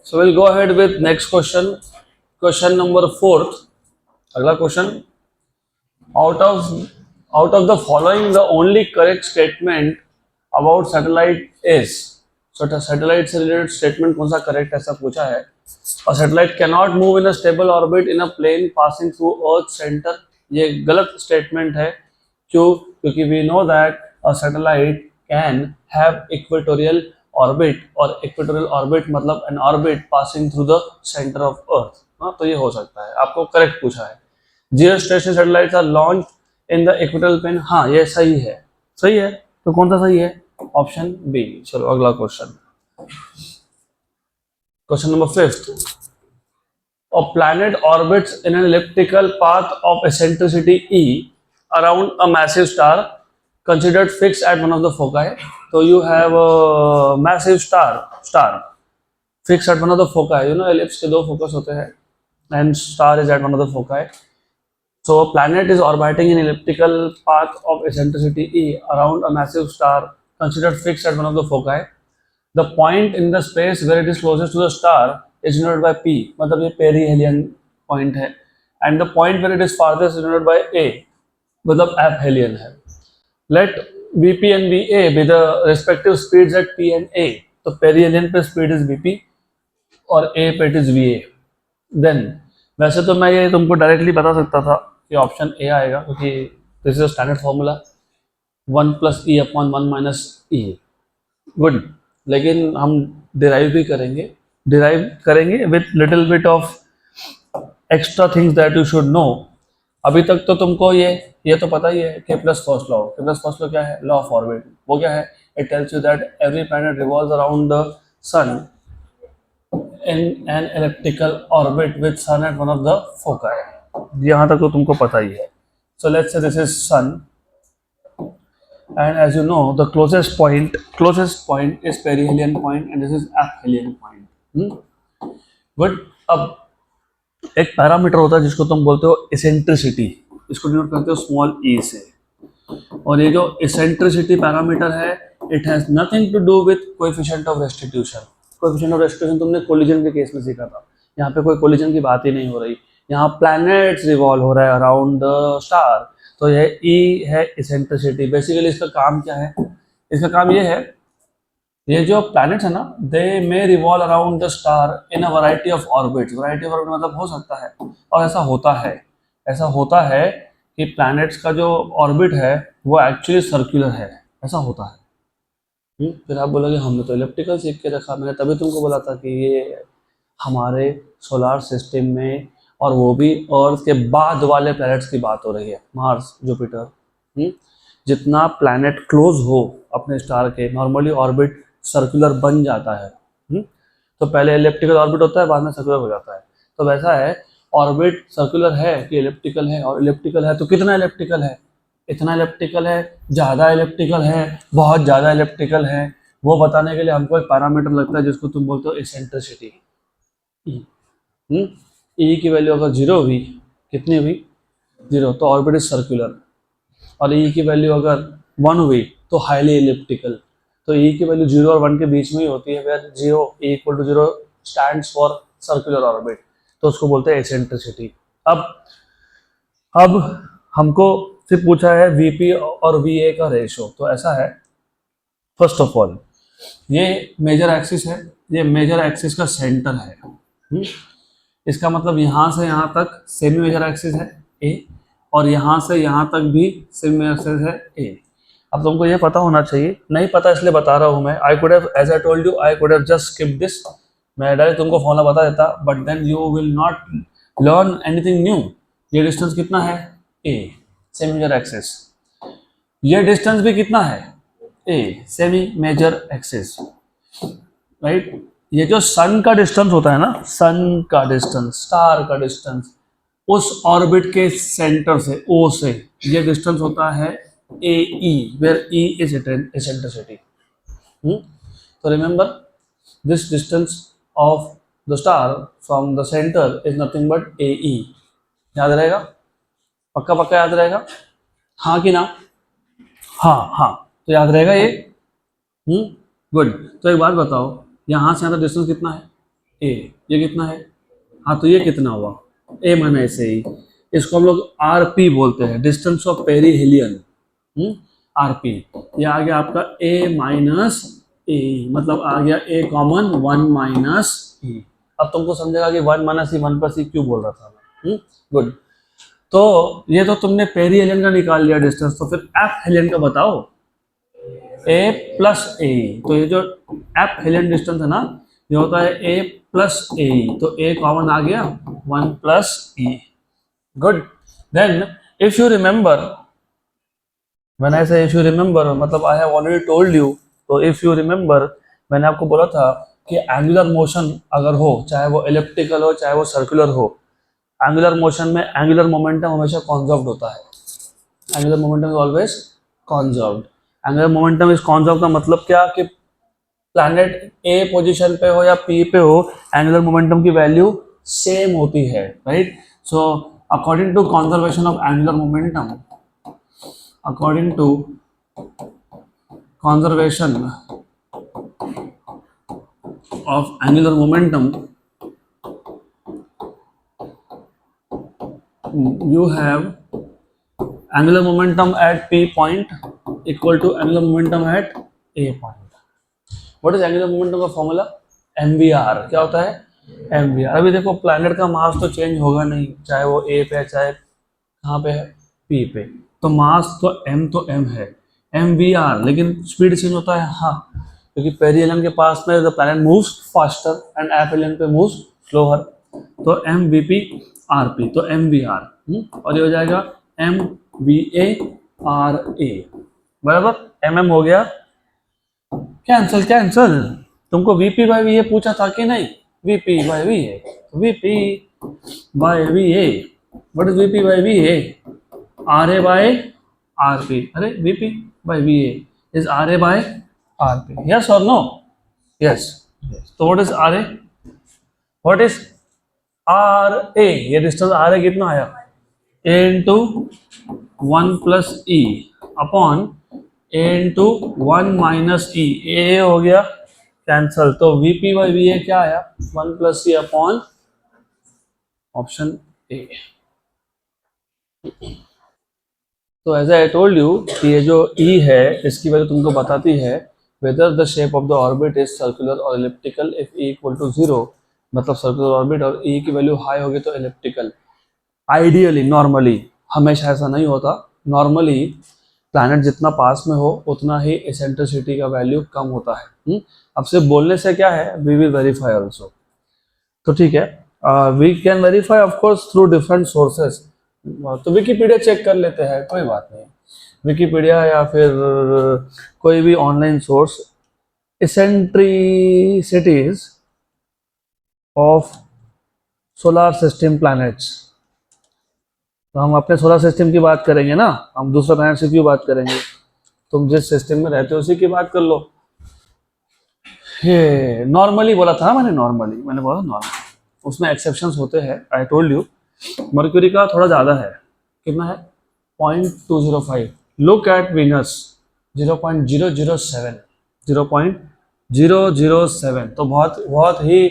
So we'll go ahead with next question. Question number 4th. अगला question. Out of the following, the only correct statement about satellite is. So satellite से related statement कौन सा correct ऐसा पूछा है. A satellite cannot move in a stable orbit in a plane passing through Earth's center. ये गलत statement है. क्यों? क्योंकि we know that a satellite can have equatorial orbit और equatorial orbit मतलब an orbit passing through the center of Earth. हाँ, तो ये हो सकता है. आपको correct पूछा है. Geostationary satellites are launched in the equatorial plane. हाँ, ये सही है. सही है. तो कौन सा सही है? Option B. चलो अगला question. Question number 5th. A planet orbits in an elliptical path of eccentricity E around a massive star considered fixed at one of the foci. So you have a massive star fixed at one of the foci. You know ellipse के दो focus होते हैं and star is at one of the foci. So a planet is orbiting in elliptical path of eccentricity E around a massive star considered fixed at one of the foci. The point in the space where it is closest to the star is denoted by P. मतलब ये perihelion point है. And the point where it is farthest is denoted by A. मतलब aphelion है. Let VP and VA be the respective speeds at P and A. तो perihelion पे speed is VP और A पे it is VA. Then वैसे तो मैं ये तुमको डायरेक्टली बता सकता था कि ऑप्शन ए आएगा क्योंकि this is standard formula 1 + E / 1 - E. Good. लेकिन हम डिराइव भी करेंगे with little bit of extra things that you should know. अभी तक तो तुमको ये तो पता ही है Kepler's first law. Kepler's first law क्या है? Law of orbit. वो क्या है? It tells you that every planet revolves around the sun in an elliptical orbit with sun at one of the foci. यहाँ तक तो तुमको पता ही है. So let's say this is sun, and as you know, the closest point is perihelion point, and this is aphelion point. Good. अब एक parameter होता है जिसको तुम बोलते हो इसेंट्रिसिटी. इसको डिनोट करते हो स्मॉल e से. और ये जो इसेंट्रिसिटी पैरामीटर है, it has nothing to do with coefficient of restitution. Coefficient of restitution तुमने कोलिजन के केस में सीखा था. यहाँ पे कोई कोलिजन की बात ही नहीं हो रही. यहाँ प्लैनेट्स रिवॉल्व हो रहा है अराउंड द स्टार. तो यह ई है इसेंट्रिसिटी. बेसिकली इसका काम क्या है? इसका काम ये है, ये जो प्लैनेट्स है ना, they may revolve around the star in a variety of orbits. Variety of orbit मतलब हो सकता है और ऐसा होता है कि प्लैनेट्स का जो ऑर्बिट है वो एक्चुअली सर्कुलर है. ऐसा होता है. फिर आप बोलोगे हमने तो इलेप्टिकल सीख के रखा. मैंने तभी तुमको बोला था कि ये हमारे सोलार सिस्टम में और वो भी अर्थ के बाद वाले प्लैनेट्स की बात हो रही है. Mars, Jupiter. जितना प्लैनेट क्लोज हो अपने स्टार के, नॉर्मली ऑर्बिट सर्कुलर बन जाता है. तो पहले इलेप्टिकल ऑर्बिट होता है, बाद में सर्कुलर हो जाता है. तो वैसा है, ऑर्बिट सर्कुलर है कि इलेप्टिकल है, और इलेप्टिकल है तो कितना इलेप्टिकल है? इतना इलेप्टिकल है, ज़्यादा इलेप्टिकल है, बहुत ज़्यादा इलेप्टिकल है. वो बताने के लिए हमको एक पैरामीटर लगता है जिसको तुम बोलते हो इसेंट्रिसिटी. ई की वैल्यू अगर 0 हुई, कितनी हुई? 0, तो ऑर्बिट इज सर्कुलर. और ई की वैल्यू अगर 1 हुई तो हाईली इलिप्टिकल. तो ई की वैल्यू 0 और 1 के बीच में ही होती है, where 0 = 0 stands for circular orbit. तो उसको बोलते हैं एसेंट्रिसिटी. अब हमको फिर पूछा है वीपी और वीए का रेशो. तो ऐसा है, फर्स्ट ऑफ ऑल ये मेजर एक्सिस है, ये मेजर एक्सिस का सेंटर है. इसका मतलब यहाँ से यहाँ तक सेमी मेजर एक्सिस है ए, और यहाँ से यहाँ तक भी सेमी मेजर एक्सिस है ए. अब तुमको ये पता होना चाहिए. नहीं पता इसलिए बता रहा हूँ मैं. I could have, as I told you, I could have just skip this. मैं डायरेक्ट तुमको फॉर्मूला बता देता, but then you will not learn anything new. ये डिस्टेंस कितना है? A, semi major axis. ये डिस्टेंस भी कितना है? A, semi major axis. Right. ये जो सन का डिस्टेंस होता है ना, सन का डिस्टेंस, स्टार का डिस्टेंस, उस ऑर्बिट के सेंटर से, ओ से, ये डिस्टेंस होता है a e, where e is eccentricity. तो remember, this distance of the star from the centre is nothing but a e. याद रहेगा? पक्का पक्का याद रहेगा? हाँ कि ना? हाँ, तो याद रहेगा ये. गुड. तो एक बात बताओ, यहाँ से यहाँ तक डिस्टेंस कितना है? ए, ये कितना है? हाँ, तो ये कितना हुआ? ए माइनस ए, इसको हम लोग आर पी बोलते हैं, distance of perihelion, R P. ये आ गया आपका ए माइनस ए, मतलब आ गया ए कॉमन 1 माइनस ई। अब तुमको समझेगा कि 1 माइनस ई 1 प्लस ई क्यों बोल रहा था मैं। गुड। तो ये तो तुमने पेरीहेलियन का निकाल लिया डिस्टेंस, तो फिर एफ हेलियन का बताओ। ए प्लस ए, तो ये जो एफ हेलियन डिस्टेंस है ना, ये होता है ए प्लस ए, तो ए कॉमन आ गया 1 plus e. Good. Then if you remember, when I say if you remember, मतलब I have already told you, तो इफ यू रिमेंबर मैंने आपको बोला था कि एंगुलर मोशन अगर हो, चाहे वो इलिप्टिकल हो चाहे वो सर्कुलर हो, एंगुलर मोशन में एंगुलर मोमेंटम हमेशा कॉन्जर्व्ड होता है। Angular momentum is always conserved. Angular momentum is conserve का मतलब क्या कि प्लैनेट ए पोजीशन पे हो या पी पे हो, एंगुलर मोमेंटम की वैल्यू सेम होती है, right? So according to conservation of angular momentum, according to conservation of angular momentum, you have angular momentum at p point equal to angular momentum at a point. What is angular momentum का formula? mvr। क्या होता है? mvr। अभी देखो planet का मास तो change होगा नहीं, चाहे वो a पे है चाहे कहाँ पे है, p पे, तो मास तो m है, mvr, लेकिन स्पीड चेंज होता है। हाँ, क्योंकि पेरीहेलियन के पास में the planet moves faster and aphelion पे मूव्स स्लोअर, तो mvp rp, तो mvr, और ये हो जाएगा mva ra, बराबर। mm हो गया, कैंसल कैंसल। तुमको vp बाई va पूछा था कि नहीं? vp by va, vp by va, what is vp by va? RA by RP. अरे VP by VA is RA by RP. Yes or no? Yes. Yes. So what is RA? What is RA? ये distance RA कितना आया? A into 1 plus E upon A into 1 minus E. A हो गया cancel, तो VP by VA क्या आया? 1 plus E upon option A। तो as I told you कि ये जो E है इसकी वैल्यू तुमको बताती है whether the shape of the orbit is circular और elliptical. If E equal to 0 मतलब सर्कुलर ऑर्बिट और E की वैल्यू हाई होगी तो एलिप्टिकल। आइडियली, नॉर्मली, हमेशा ऐसा नहीं होता, नॉर्मली प्लैनेट जितना पास में हो उतना ही एसेंट्रिसिटी का वैल्यू कम होता है। अब सिर्फ बोलने से क्या है, वी विल वेरीफाई ऑल्सो। तो ठीक है, we can verify of course through different sources. तो विकीपीडिया चेक कर लेते हैं, कोई बात नहीं, विकीपीडिया या फिर कोई भी online source. Eccentricities of solar system planets, तो हम अपने सोलर सिस्टम की बात करेंगे ना, हम दूसरा प्लैनेट से क्यों बात करेंगे? तुम जिस सिस्टम में रहते हो उसी की बात कर लो। ये नॉर्मली बोला था मैंने, नॉर्मली मैंने बोला नॉर्मल, उसमें एक्सेप्शंस होते हैं। आई टोल्ड यू मर्क्यूरी का थोड़ा ज़्यादा है, कितना है? 0.205। लुक एट वीनस 0.007, 0.007, तो बहुत बहुत ही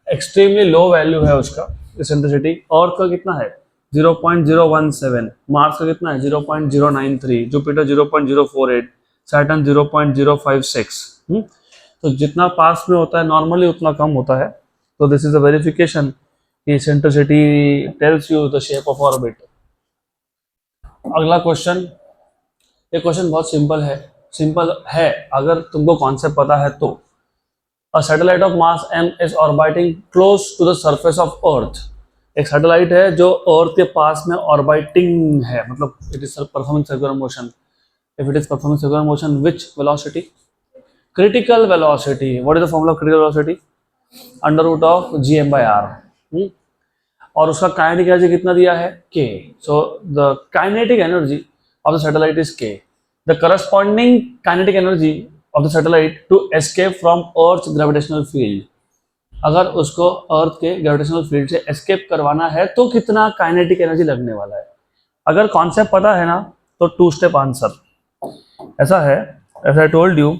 एक्सट्रीमली लो वैल्यू है उसका एसेंट्रिसिटी। और का कितना है? 0.017। मार्स का कितना है? 0.093। Jupiter 0.048, Saturn 0.056। तो जितना पास में होता है नॉर्मली उतना कम होता है। तो दिस इज अ वेरिफिकेशन कि eccentricity tells you the shape of orbit. अगला क्वेश्चन, ये क्वेश्चन बहुत सिंपल है अगर तुमको कॉन्सेप्ट पता है तो। A satellite of mass m is orbiting close to the surface of earth. एक सैटेलाइट है जो अर्थ के पास में ऑर्बिटिंग है, मतलब it is performing circular motion. If it is performing circular motion, which velocity? Critical velocity. What is the formula of critical velocity? Under root of gm/r। और उसका kinetic energy कितना दिया है? k। So the kinetic energy of the satellite is k। The corresponding kinetic energy of the satellite to escape from earth gravitational field. अगर उसको अर्थ के gravitational field से escape करवाना है तो कितना काइनेटिक एनर्जी लगने वाला है? अगर कॉन्सेप्ट पता है ना तो 2 स्टेप आंसर ऐसा है, एज आई टोल्ड यू,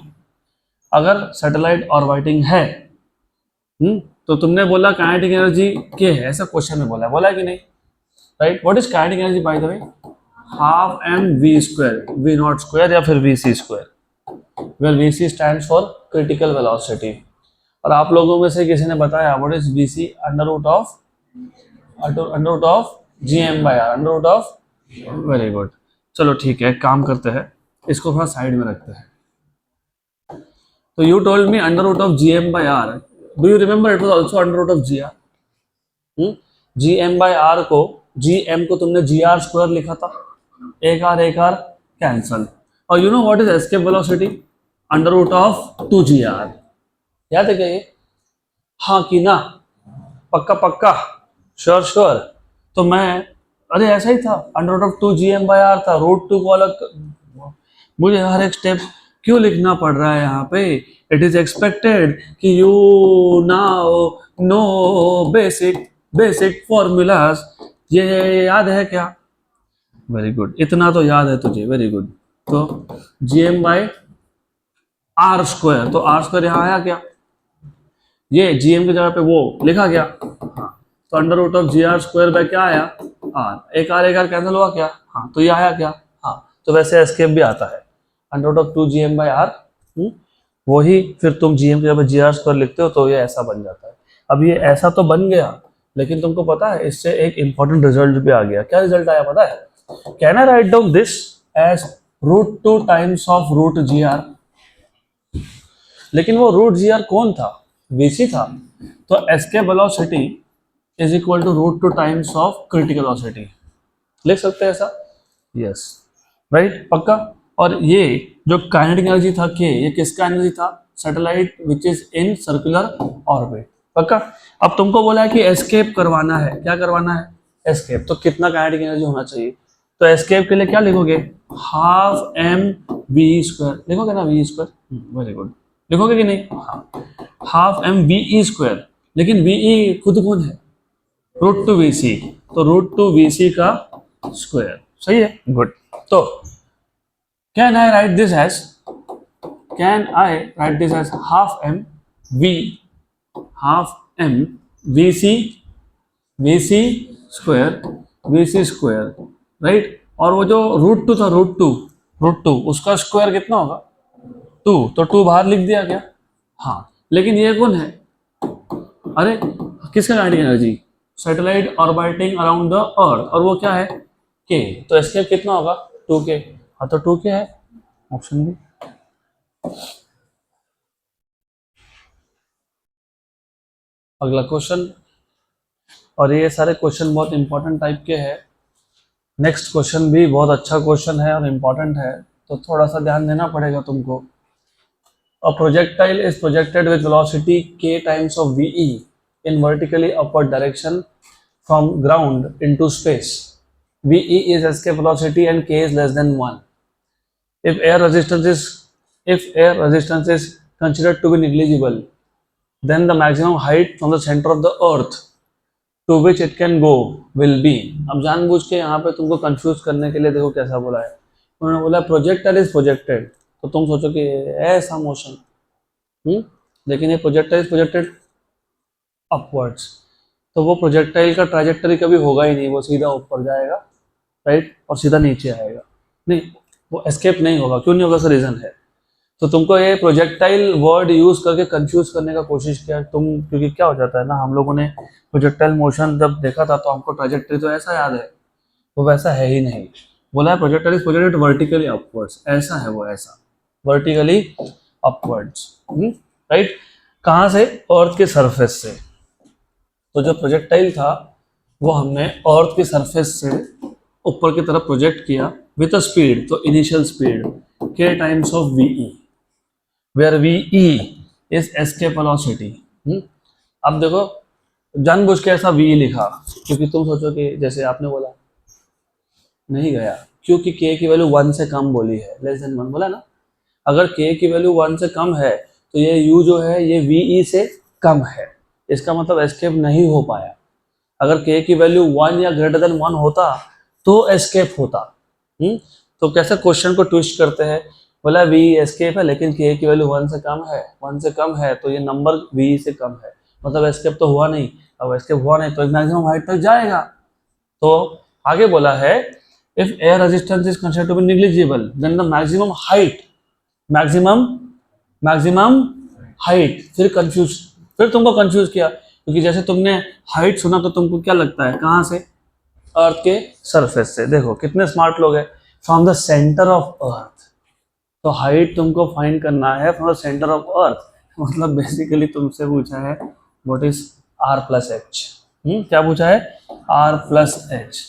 अगर सैटेलाइट ऑर्बिटिंग है तो तुमने बोला काइनेटिक एनर्जी के है, ऐसा क्वेश्चन में बोला है कि नहीं, right. What is kinetic energy by the way? Half m v square, v not square या फिर v c square, where v c stands for critical velocity. और आप लोगों में से किसी ने बताया what is v c? Under root of G m by r, under root of, very good. चलो ठीक है, एक काम करते हैं, इसको थोड़ा साइड में रखते हैं। तो you told me under root of G m by r, do you remember it was also under root of G r. G m by r को, जी एम को तुमने जी आर स्क्वायर लिखा था, एक आर कैंसल। और you know what is escape velocity? Under root of two G r. याद है क्या ये? हाँ कि ना? पक्का पक्का, श्योर श्योर। तो मैं, अरे ऐसा ही था, under root of two G m by r था, रूट टू को अलग। मुझे हर एक स्टेप क्यों लिखना पड़ रहा है यहाँ पे? इट इज एक्सपेक्टेड कि you now know basic formulas. ये याद है क्या? वेरी गुड, इतना तो याद है तुझे, वेरी गुड। तो G m by r square, तो आर स्क्वायर यहाँ आया क्या? ये जी एम की जगह पे वो लिखा गया, हाँ। तो under root of G r square by क्या आया? आर। एक आर कैंसिल हुआ क्या? हाँ। तो ये आया क्या? हाँ। तो वैसे एस्केप भी आता है, under root of two G m by r, वही फिर तुम जी एम की जगह पे जी आर स्क्वायर लिखते हो तो ये ऐसा बन जाता है। अब ये ऐसा तो बन गया, लेकिन तुमको पता है इससे एक इंपॉर्टेंट रिजल्ट भी आ गया। क्या रिजल्ट आया पता है? Can I write down this as root two times of root G r? लेकिन वो रूट जी आर कौन था? वीसी था। तो escape velocity is equal to root two times of critical velocity, लिख सकते हैं ऐसा? यस, राइट, पक्का। और ये जो काइनेटिक एनर्जी था के, ये किसका एनर्जी था? Satellite which is in circular orbit, पक्का। अब तुमको बोला है कि एस्केप करवाना है, क्या करवाना है? एस्केप। तो कितना काइनेटिक एनर्जी होना चाहिए? तो एस्केप के लिए क्या लिखोगे? हाफ एम वी स्क्वायर लिखोगे ना, वी स्क्वायर, वेरी गुड। लिखोगे कि नहीं? हाँ, half m v e square. लेकिन वी ई खुद कौन है? रूट टू वी सी, तो रूट टू वी सी का स्क्वायर, सही है, गुड। तो can I write this as half m vc square, right. और वो जो रूट टू था, रूट टू उसका स्क्वायर कितना होगा? 2, तो 2 बाहर लिख दिया क्या? हाँ। लेकिन ये कौन है? अरे किसका kinetic energy? Satellite orbiting around the earth, और वो क्या है? के। तो एस्केप कितना होगा? 2k। हाँ, तो 2k है ऑप्शन बी। अगला क्वेश्चन, और ये सारे क्वेश्चन बहुत इंपॉर्टेंट टाइप के हैं। नेक्स्ट क्वेश्चन भी बहुत अच्छा क्वेश्चन है और इम्पॉर्टेंट है, तो थोड़ा सा ध्यान देना पड़ेगा तुमको। A projectile is projected with velocity k times of ve in vertically upward direction from ground into space. ve is escape velocity and k is less than 1. If air resistance is considered to be negligible, then the maximum height from the center of the earth to which it can go will be. अब जानबूझ के यहाँ पे तुमको confuse करने के लिए देखो कैसा बोला है। उन्होंने बोला प्रोजेक्टर इज प्रोजेक्टेड, तो तुम सोचो कि ऐसा मोशन, लेकिन ये प्रोजेक्टर इज प्रोजेक्टेड अपवर्ड्स, तो वो प्रोजेक्टाइल का ट्रैजेक्टरी कभी होगा ही नहीं, वो सीधा ऊपर जाएगा, राइट, और सीधा नीचे आएगा, नहीं, वो एस्केप नहीं होगा। क्यों नहीं होगा? सर रीजन है। तो तुमको ये प्रोजेक्टाइल वर्ड यूज करके कंफ्यूज करने का कोशिश किया तुम, क्योंकि क्या हो जाता है ना, हम लोगों ने प्रोजेक्टाइल मोशन जब देखा था तो हमको ट्रैजेक्टरी तो ऐसा याद है, वो वैसा है ही नहीं। बोला है projectile is projected vertically upwards, ऐसा है वो, ऐसा वर्टिकली अपवर्ड्स, राइट। कहाँ से? अर्थ के सरफेस से। तो जो प्रोजेक्टाइल था वो हमने अर्थ के सरफेस से ऊपर की तरफ प्रोजेक्ट किया विद अ स्पीड, तो initial speed k times of ve, where ve is escape velocity. अब देखो जानबूझ के ऐसा ve लिखा, क्योंकि तुम सोचो कि जैसे आपने बोला नहीं गया, क्योंकि k की वैल्यू 1 से कम बोली है, लेस देन 1 बोला ना। अगर k की वैल्यू 1 से कम है तो ये u जो है ये ve से कम है, इसका मतलब एस्केप नहीं हो पाया। अगर k की वैल्यू 1 या ग्रेटर देन 1 होता तो एस्केप होता। तो कैसे क्वेश्चन को ट्विस्ट करते हैं, बोला v एस्केप है लेकिन k की वैल्यू 1 से कम है, 1 से कम है तो ये नंबर v से कम है, मतलब एस्केप तो हुआ नहीं, अब एस्केप हुआ नहीं तो मैक्सिमम हाइट तक जाएगा। तो आगे बोला है if air resistance is considered to be negligible then the maximum maximum height. फिर तुमको कंफ्यूज किया, क्योंकि जैसे तुमने हाइट सुना तो तुमको क्या लगता है, कहाँ से, अर्थ के सरफेस से। देखो कितने स्मार्ट लोग हैं, from the centre of earth. तो हाइट तुमको फाइंड करना है from the centre of earth, मतलब बेसिकली तुमसे पूछा है what is r plus h. क्या पूछा है, आर प्लस एच।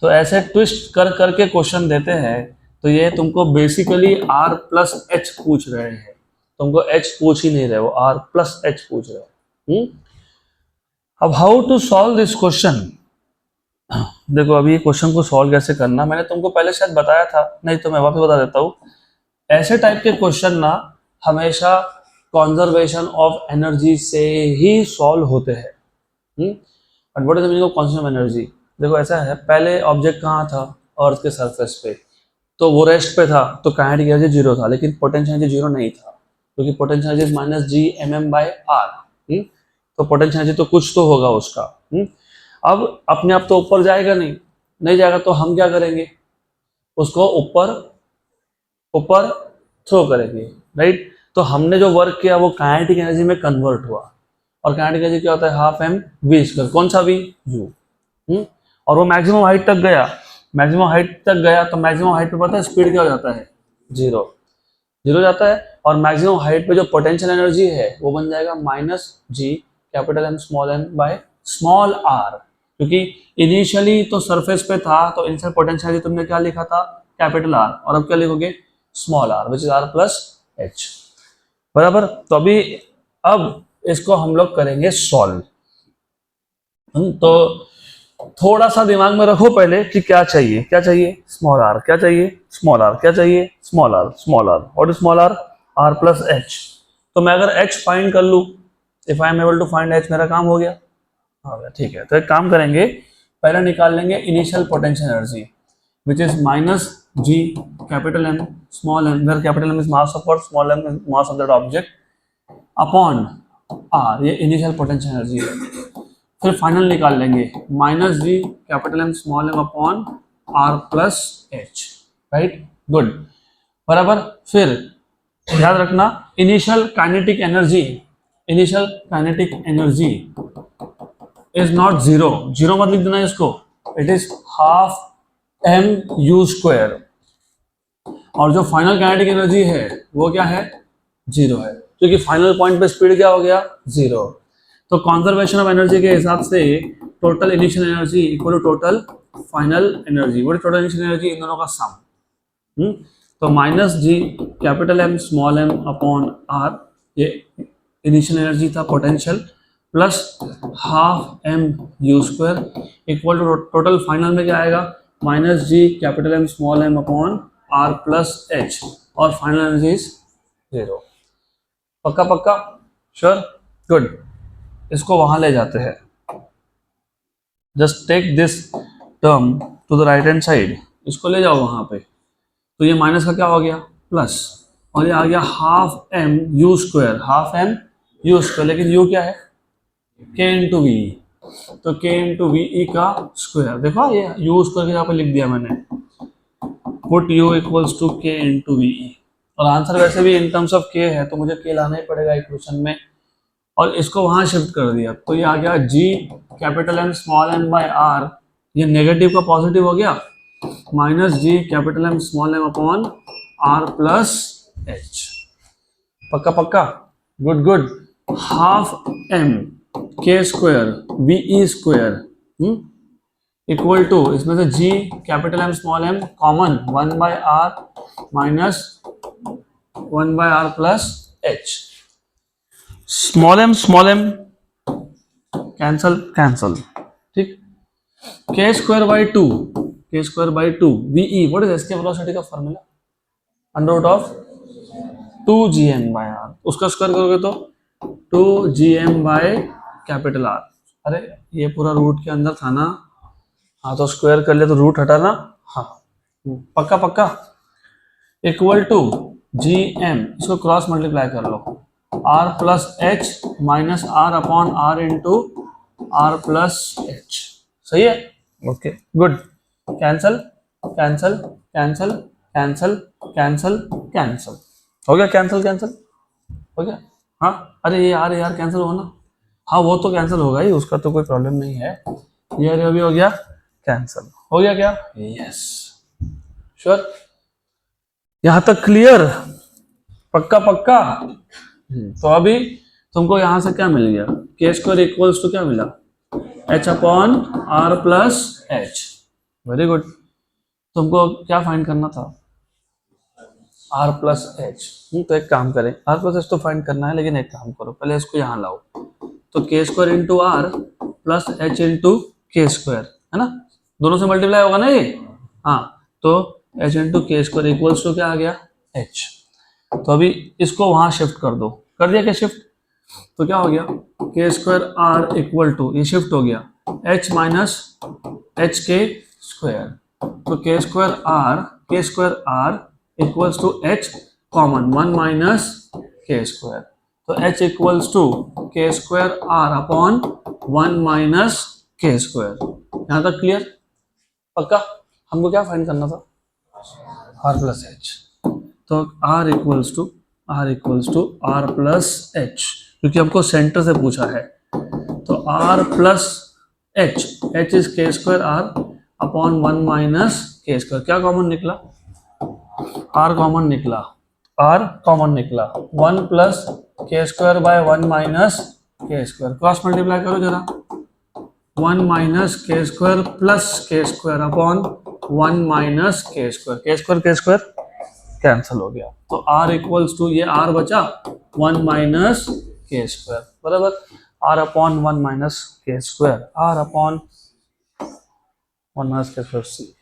तो ऐसे ट्विस्ट कर करके क्वेश्चन देते हैं, तो ये तुमको बेसिकली आर प्लस एच पूछ रहे हैं, तुमको एच पूछ ही नहीं रहे, वो आर प्लस एच पूछ रहे हैं। अब how to solve this question. देखो अभी क्वेश्चन को सॉल्व कैसे करना मैंने तुमको पहले शायद बताया था, नहीं तो मैं वापस बता देता हूँ। ऐसे टाइप के क्वेश्चन ना हमेशा कंजर्वेशन ऑफ एनर्जी से ही सॉल्व होते हैं। But what is the meaning of conservation of energy. देखो ऐसा है, पहले ऑब्जेक्ट कहाँ था, अर्थ के सरफेस पे, तो वो रेस्ट पे था तो काइनेटिक एनर्जी जीरो था, लेकिन पोटेंशियल एनर्जी जीरो नहीं था, क्योंकि potential energy minus G M m by r. तो पोटेंशियल एनर्जी तो कुछ तो होगा उसका। अब अपने आप तो ऊपर जाएगा नहीं, नहीं जाएगा तो हम क्या करेंगे, उसको ऊपर ऊपर थ्रो करेंगे, राइट। तो हमने जो वर्क किया वो काइनेटिक एनर्जी में कन्वर्ट हुआ, और काइनेटिक एनर्जी क्या होता है, हाफ एम वी स्क्वायर, कौन सा वी, यू। और वो मैक्सिमम हाइट तक गया, मैक्सिमम हाइट तक गया तो मैक्सिमम हाइट पे पता है स्पीड क्या हो जाता है, जीरो जाता है। और मैक्सिमम हाइट पे जो पोटेंशियल एनर्जी है वो बन जाएगा minus G capital M by small r, क्योंकि इनिशियली तो सरफेस पे था तो इनिशियल पोटेंशियल एनर्जी तुमने क्या लिखा था, कैपिटल आर, और अब क्या लिखोगे, small r, which is r plus h, बराबर। तो अभी अब इसको हम लोग करेंगे सॉल्व। तो थोड़ा सा दिमाग में रखो पहले कि क्या चाहिए, क्या चाहिए, स्मॉल आर, क्या चाहिए, स्मॉल आर, क्या चाहिए, small r, small r, what is small r, r plus h. तो मैं अगर एच फाइंड कर लूं, if I am able to find h, मेरा काम हो गया, ठीक है। तो एक काम करेंगे, पहले निकाल लेंगे initial potential energy which is minus G capital M small m, where capital M is mass of earth, small m is mass of that object, upon are, ये इनिशियल पोटेंशियल एनर्जी है। फिर फाइनल निकाल लेंगे minus G capital M small m upon are plus h, right, good, बराबर। फिर याद रखना initial kinetic energy is not zero, zero मत लिख देना इसको, it is half m u square, और जो फाइनल काइनेटिक एनर्जी है वो क्या है, जीरो है, क्योंकि फाइनल पॉइंट पे स्पीड क्या हो गया, जीरो। तो कंजर्वेशन ऑफ एनर्जी के हिसाब से total initial energy equal to total final energy, what is total initial energy, इन दोनों का सम। तो minus G capital M small m upon are, ये इनिशियल एनर्जी था potential, plus half m u square equal to total final में क्या आएगा, minus G capital M small m upon are plus h, और final energy is zero. पक्का पक्का, sure, good. इसको वहां ले जाते हैं, just take this term to the right hand side, इसको ले जाओ वहां पे। तो ये माइनस का क्या हो गया, प्लस, और ये आ गया half m u square, half m u square, लेकिन यू क्या है, के इंटू वी, तो के इंटू वी ई का स्क्वायर। देखो ये यू स्क्वायर यहाँ पे लिख दिया मैंने, पुट यू इक्वल्स टू के इंटू वी ई, और आंसर वैसे भी इन टर्म्स ऑफ के है तो मुझे के लाना ही पड़ेगा इक्वेशन में, और इसको वहां शिफ्ट कर दिया तो ये आ गया G capital M small m by R, ये नेगेटिव का पॉजिटिव हो गया, minus G capital M small m upon are plus h. पक्का पक्का, गुड गुड। हाफ एम के square v e square equal to, इसमें से G capital M small m common, 1 by R minus 1 by R plus h, small m cancel, ठीक, के square by two v e, what is escape velocity का formula, under root of 2gm by r, उसका square करोगे तो 2gm by capital R. अरे ये पूरा root के अंदर था ना, हाँ तो स्क्वायर कर लिया तो रूट हटा ना, हाँ पक्का, इक्वल टू जी एम, इसको क्रॉस मल्टीप्लाई कर लो, R plus h minus R upon R into are plus h. सही है, okay good. Cancel cancel cancel cancel cancel cancel, हो गया कैंसल कैंसल, हो गया। हाँ अरे ये यार कैंसिल हो ना, हाँ वो तो कैंसिल होगा ही, उसका तो कोई प्रॉब्लम नहीं है। ये भी हो गया कैंसिल, हो गया क्या? यस श्योर, यहां तक क्लियर, पक्का पक्का। तो अभी तुमको यहां से क्या मिल गया, के स्क्वायर इक्वल्स टू क्या मिला, h upon are plus h. Very good. तुमको क्या फाइंड करना था, आर प्लस एच। तो एक काम करें, आर प्लस एच तो फाइंड करना है, लेकिन एक काम करो पहले इसको यहाँ लाओ, तो k square into are plus h into k square, है ना, दोनों से मल्टीप्लाई होगा ना ये। हाँ तो H into k square equals to क्या आ गया, एच। तो अभी इसको वहां शिफ्ट कर दो, कर दिया क्या शिफ्ट, तो क्या हो गया, k square r equal to, ये शिफ्ट हो गया h minus h k square, तो k square r equals to h common 1 minus k square, तो h equals to k square r upon 1 minus k square. यहां तक clear, पक्का। हमको क्या फाइंड करना था, आर प्लस एच, तो r equals to r plus h, क्योंकि हमको सेंटर से पूछा है, तो आर प्लस एच इज के square r upon 1 minus k square. क्या कॉमन निकला, आर कॉमन निकला, वन प्लस के square by 1 minus k square, cross multiply करो जरा, 1 माइनस के स्क्वायर प्लस के square upon 1 minus k square cancel हो गया, तो आर इक्वल्स टू, ये आर बचा 1 माइनस के स्क्वायर बराबर are upon 1 minus k square, r upon 1 minus k square सी।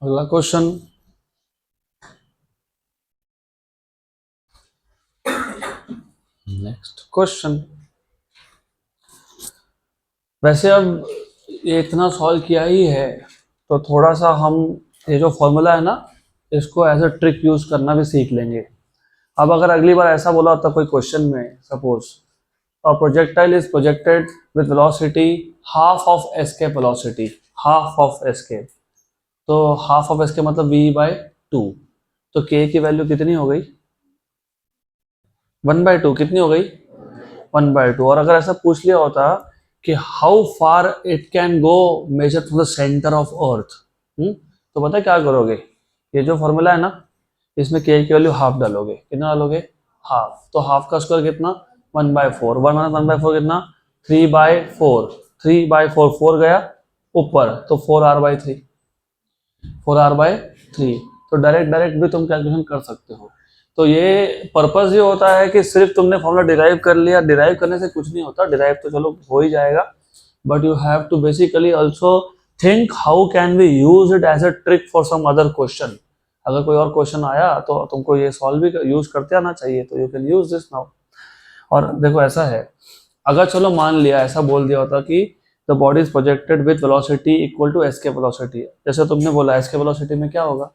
अगला क्वेश्चन, नेक्स्ट क्वेश्चन। वैसे अब ये इतना सॉल्व किया ही है, तो थोड़ा सा हम ये जो फॉर्मूला है ना, इसको एज अ ट्रिक यूज करना भी सीख लेंगे। अब अगर अगली बार ऐसा बोला होता कोई क्वेश्चन में, suppose a projectile is projected with velocity half of escape velocity, half of escape, तो हाफ ऑफ एस्केप मतलब v/2, तो k की वैल्यू कितनी हो गई, 1/2, कितनी हो गई 1/2। और अगर ऐसा पूछ लिया होता कि how far it can go measure from the centre of earth, तो पता है क्या करोगे, ये जो फॉर्मूला है ना, इसमें के की वैल्यू हाफ डालोगे, कितना डालोगे, हाफ, तो हाफ का स्क्वायर कितना 1/4, 1/4 कितना 3/4, 3/4, 4 गया ऊपर, तो 4r/3, 4r/3। तो डायरेक्ट भी तुम कैलकुलेशन कर सकते हो। तो ये पर्पस ये होता है कि सिर्फ तुमने फॉर्मूला डिराइव कर लिया, डिराइव करने से कुछ नहीं होता, डिराइव तो चलो हो ही जाएगा, but you have to basically also think how can we use it as a trick for some other question. अगर कोई और क्वेश्चन आया तो तुमको ये सॉल्व भी यूज करते आना चाहिए, तो you can use this now. और देखो ऐसा है, अगर चलो मान लिया ऐसा बोल दिया होता कि the body is projected with velocity equal to escape velocity, जैसे तुमने बोला एस्केप वेलोसिटी में क्या होगा,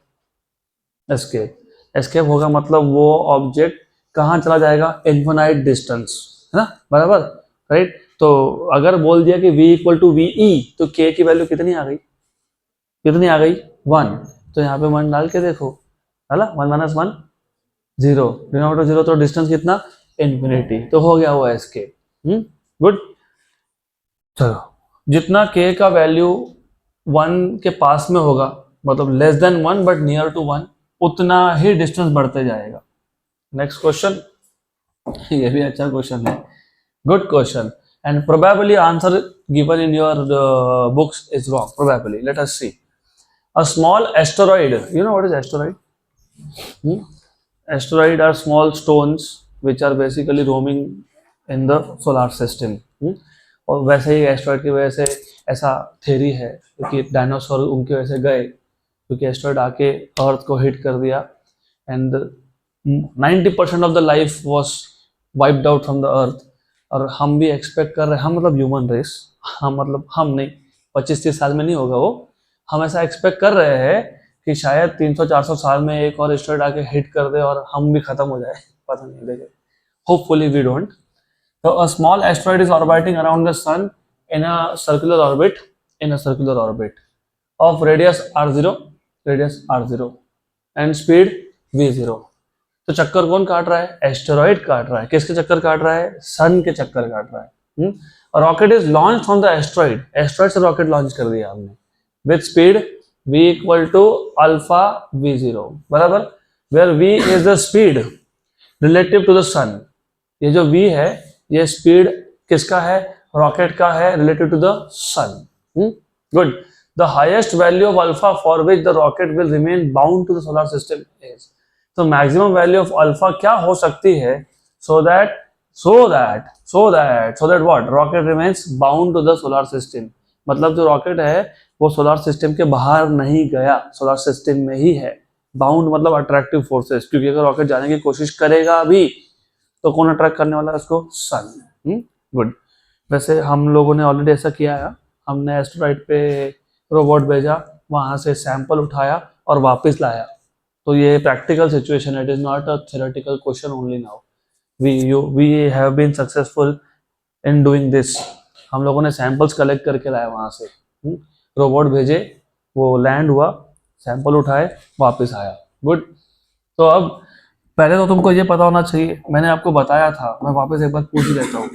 एस्केप होगा मतलब वो ऑब्जेक्ट कहाँ चला जाएगा, इन्फिनाइट डिस्टेंस, है ना, बराबर, राइट। तो अगर बोल दिया कि v इक्वल टू वी, तो k की वैल्यू कितनी आ गई, 1, तो यहाँ पे 1 डाल के देखो, है ना, 1 माइनस 1 0, डिनोमिनेटर 0, तो डिस्टेंस कितना इन्फिनिटी, तो हो गया वो एस्केप। गुड। चलो जितना k का वैल्यू 1 के पास में होगा, मतलब less than 1 but near to 1, उतना ही डिस्टेंस बढ़ते जाएगा। नेक्स्ट क्वेश्चन, ये भी अच्छा क्वेश्चन है, good question, and probably answer given in your books is wrong, probably, let us see. A small asteroid, you know what is asteroid? Asteroid are small stones which are basically roaming in the solar system. और वैसे ही asteroid की वजह से ऐसा theory है, क्योंकि dinosaur उनकी वजह से गए, क्योंकि एस्ट्रॉइड आके अर्थ को हिट कर दिया, and 90% of the life was wiped out from the earth. और हम भी एक्सपेक्ट कर रहे हैं, हम मतलब ह्यूमन रेस, हम मतलब हम नहीं, 25-30 साल में नहीं होगा वो, हम ऐसा एक्सपेक्ट कर रहे हैं कि शायद 300-400 साल में एक और एस्टेरॉइड आके हिट कर दे और हम भी खत्म हो जाए, पता नहीं, देखे, होपफुली वी डोंट. तो a small asteroid is orbiting around the sun in a circular orbit of radius r0 and speed v0. तो चक्कर कौन काट रहा है? एस्टेरॉइड काट रहा है. किसके चक्कर काट रहा है? सन के चक्कर काट रहा है. Rocket is launch from the asteroid से रॉकेट लॉन्च कर दिया हमने with speed v equal to alpha v0, बराबर, where v is the speed relative to the sun. ये जो v है ये स्पीड किसका है? रॉकेट का है, relative to the sun. Good. The highest value of alpha for which the rocket will remain bound to the solar system is. तो maximum value of alpha क्या हो सकती है? So that what? Rocket remains bound to the solar system. मतलब जो rocket है वो solar system के बाहर नहीं गया, सोलर सिस्टम में ही है. बाउंड मतलब अट्रैक्टिव फोर्सेस, क्योंकि अगर रॉकेट जाने की कोशिश करेगा भी तो कौन अट्रैक्ट करने वाला है उसको? सन. गुड. वैसे हम लोगों ने ऑलरेडी ऐसा किया है. हमने एस्टेरॉइड पे रोबोट भेजा, वहां से सैंपल उठाया और वापस लाया. तो ये प्रैक्टिकल सिचुएशन है, it is not a theoretical question only. Now we have been successful in doing this. हम लोगों ने सैंपल्स कलेक्ट करके लाए वहां से. रोबोट भेजे, वो लैंड हुआ, सैंपल उठाए, वापस आया. गुड. तो अब पहले तो तुमको ये पता होना चाहिए, मैंने आपको बताया था, मैं वापस एक बार पूछ ही लेता हूँ.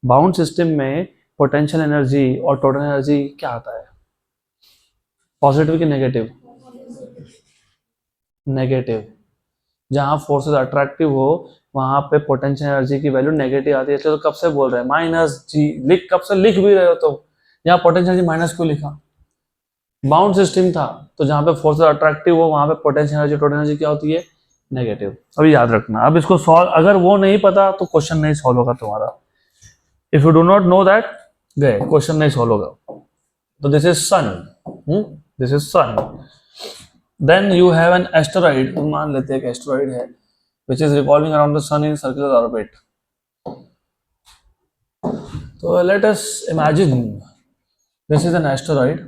बाउंड सिस्टम में पोटेंशियल एनर्जी और टोटल एनर्जी क्या आता है? पॉजिटिव कि नेगेटिव. जहां फोर्सेस अट्रैक्टिव हो वहां पे पोटेंशियल एनर्जी की वैल्यू नेगेटिव आती है. तो कब से बोल रहे हैं -g, कब से लिख भी रहे हो. तो यहाँ पोटेंशियल एनर्जी माइनस क्यों लिखा? बाउंड सिस्टम था, तो जहां पे फोर्सेस अट्रैक्टिव हो वहां पे पोटेंशियल एनर्जी, टोटल एनर्जी क्या होती है? नेगेटिव. अभी याद रखना. अब इसको सॉल्व, अगर वो नहीं पता तो क्वेश्चन नहीं सॉल्व होगा तुम्हारा. If you do not know that, गए, क्वेश्चन नहीं सॉल्व होगा. तो this is sun. Then you have an asteroid. मान लेते हैं कि एस्टेरॉइड है which is revolving around the sun in circular orbit. So let us imagine this is an asteroid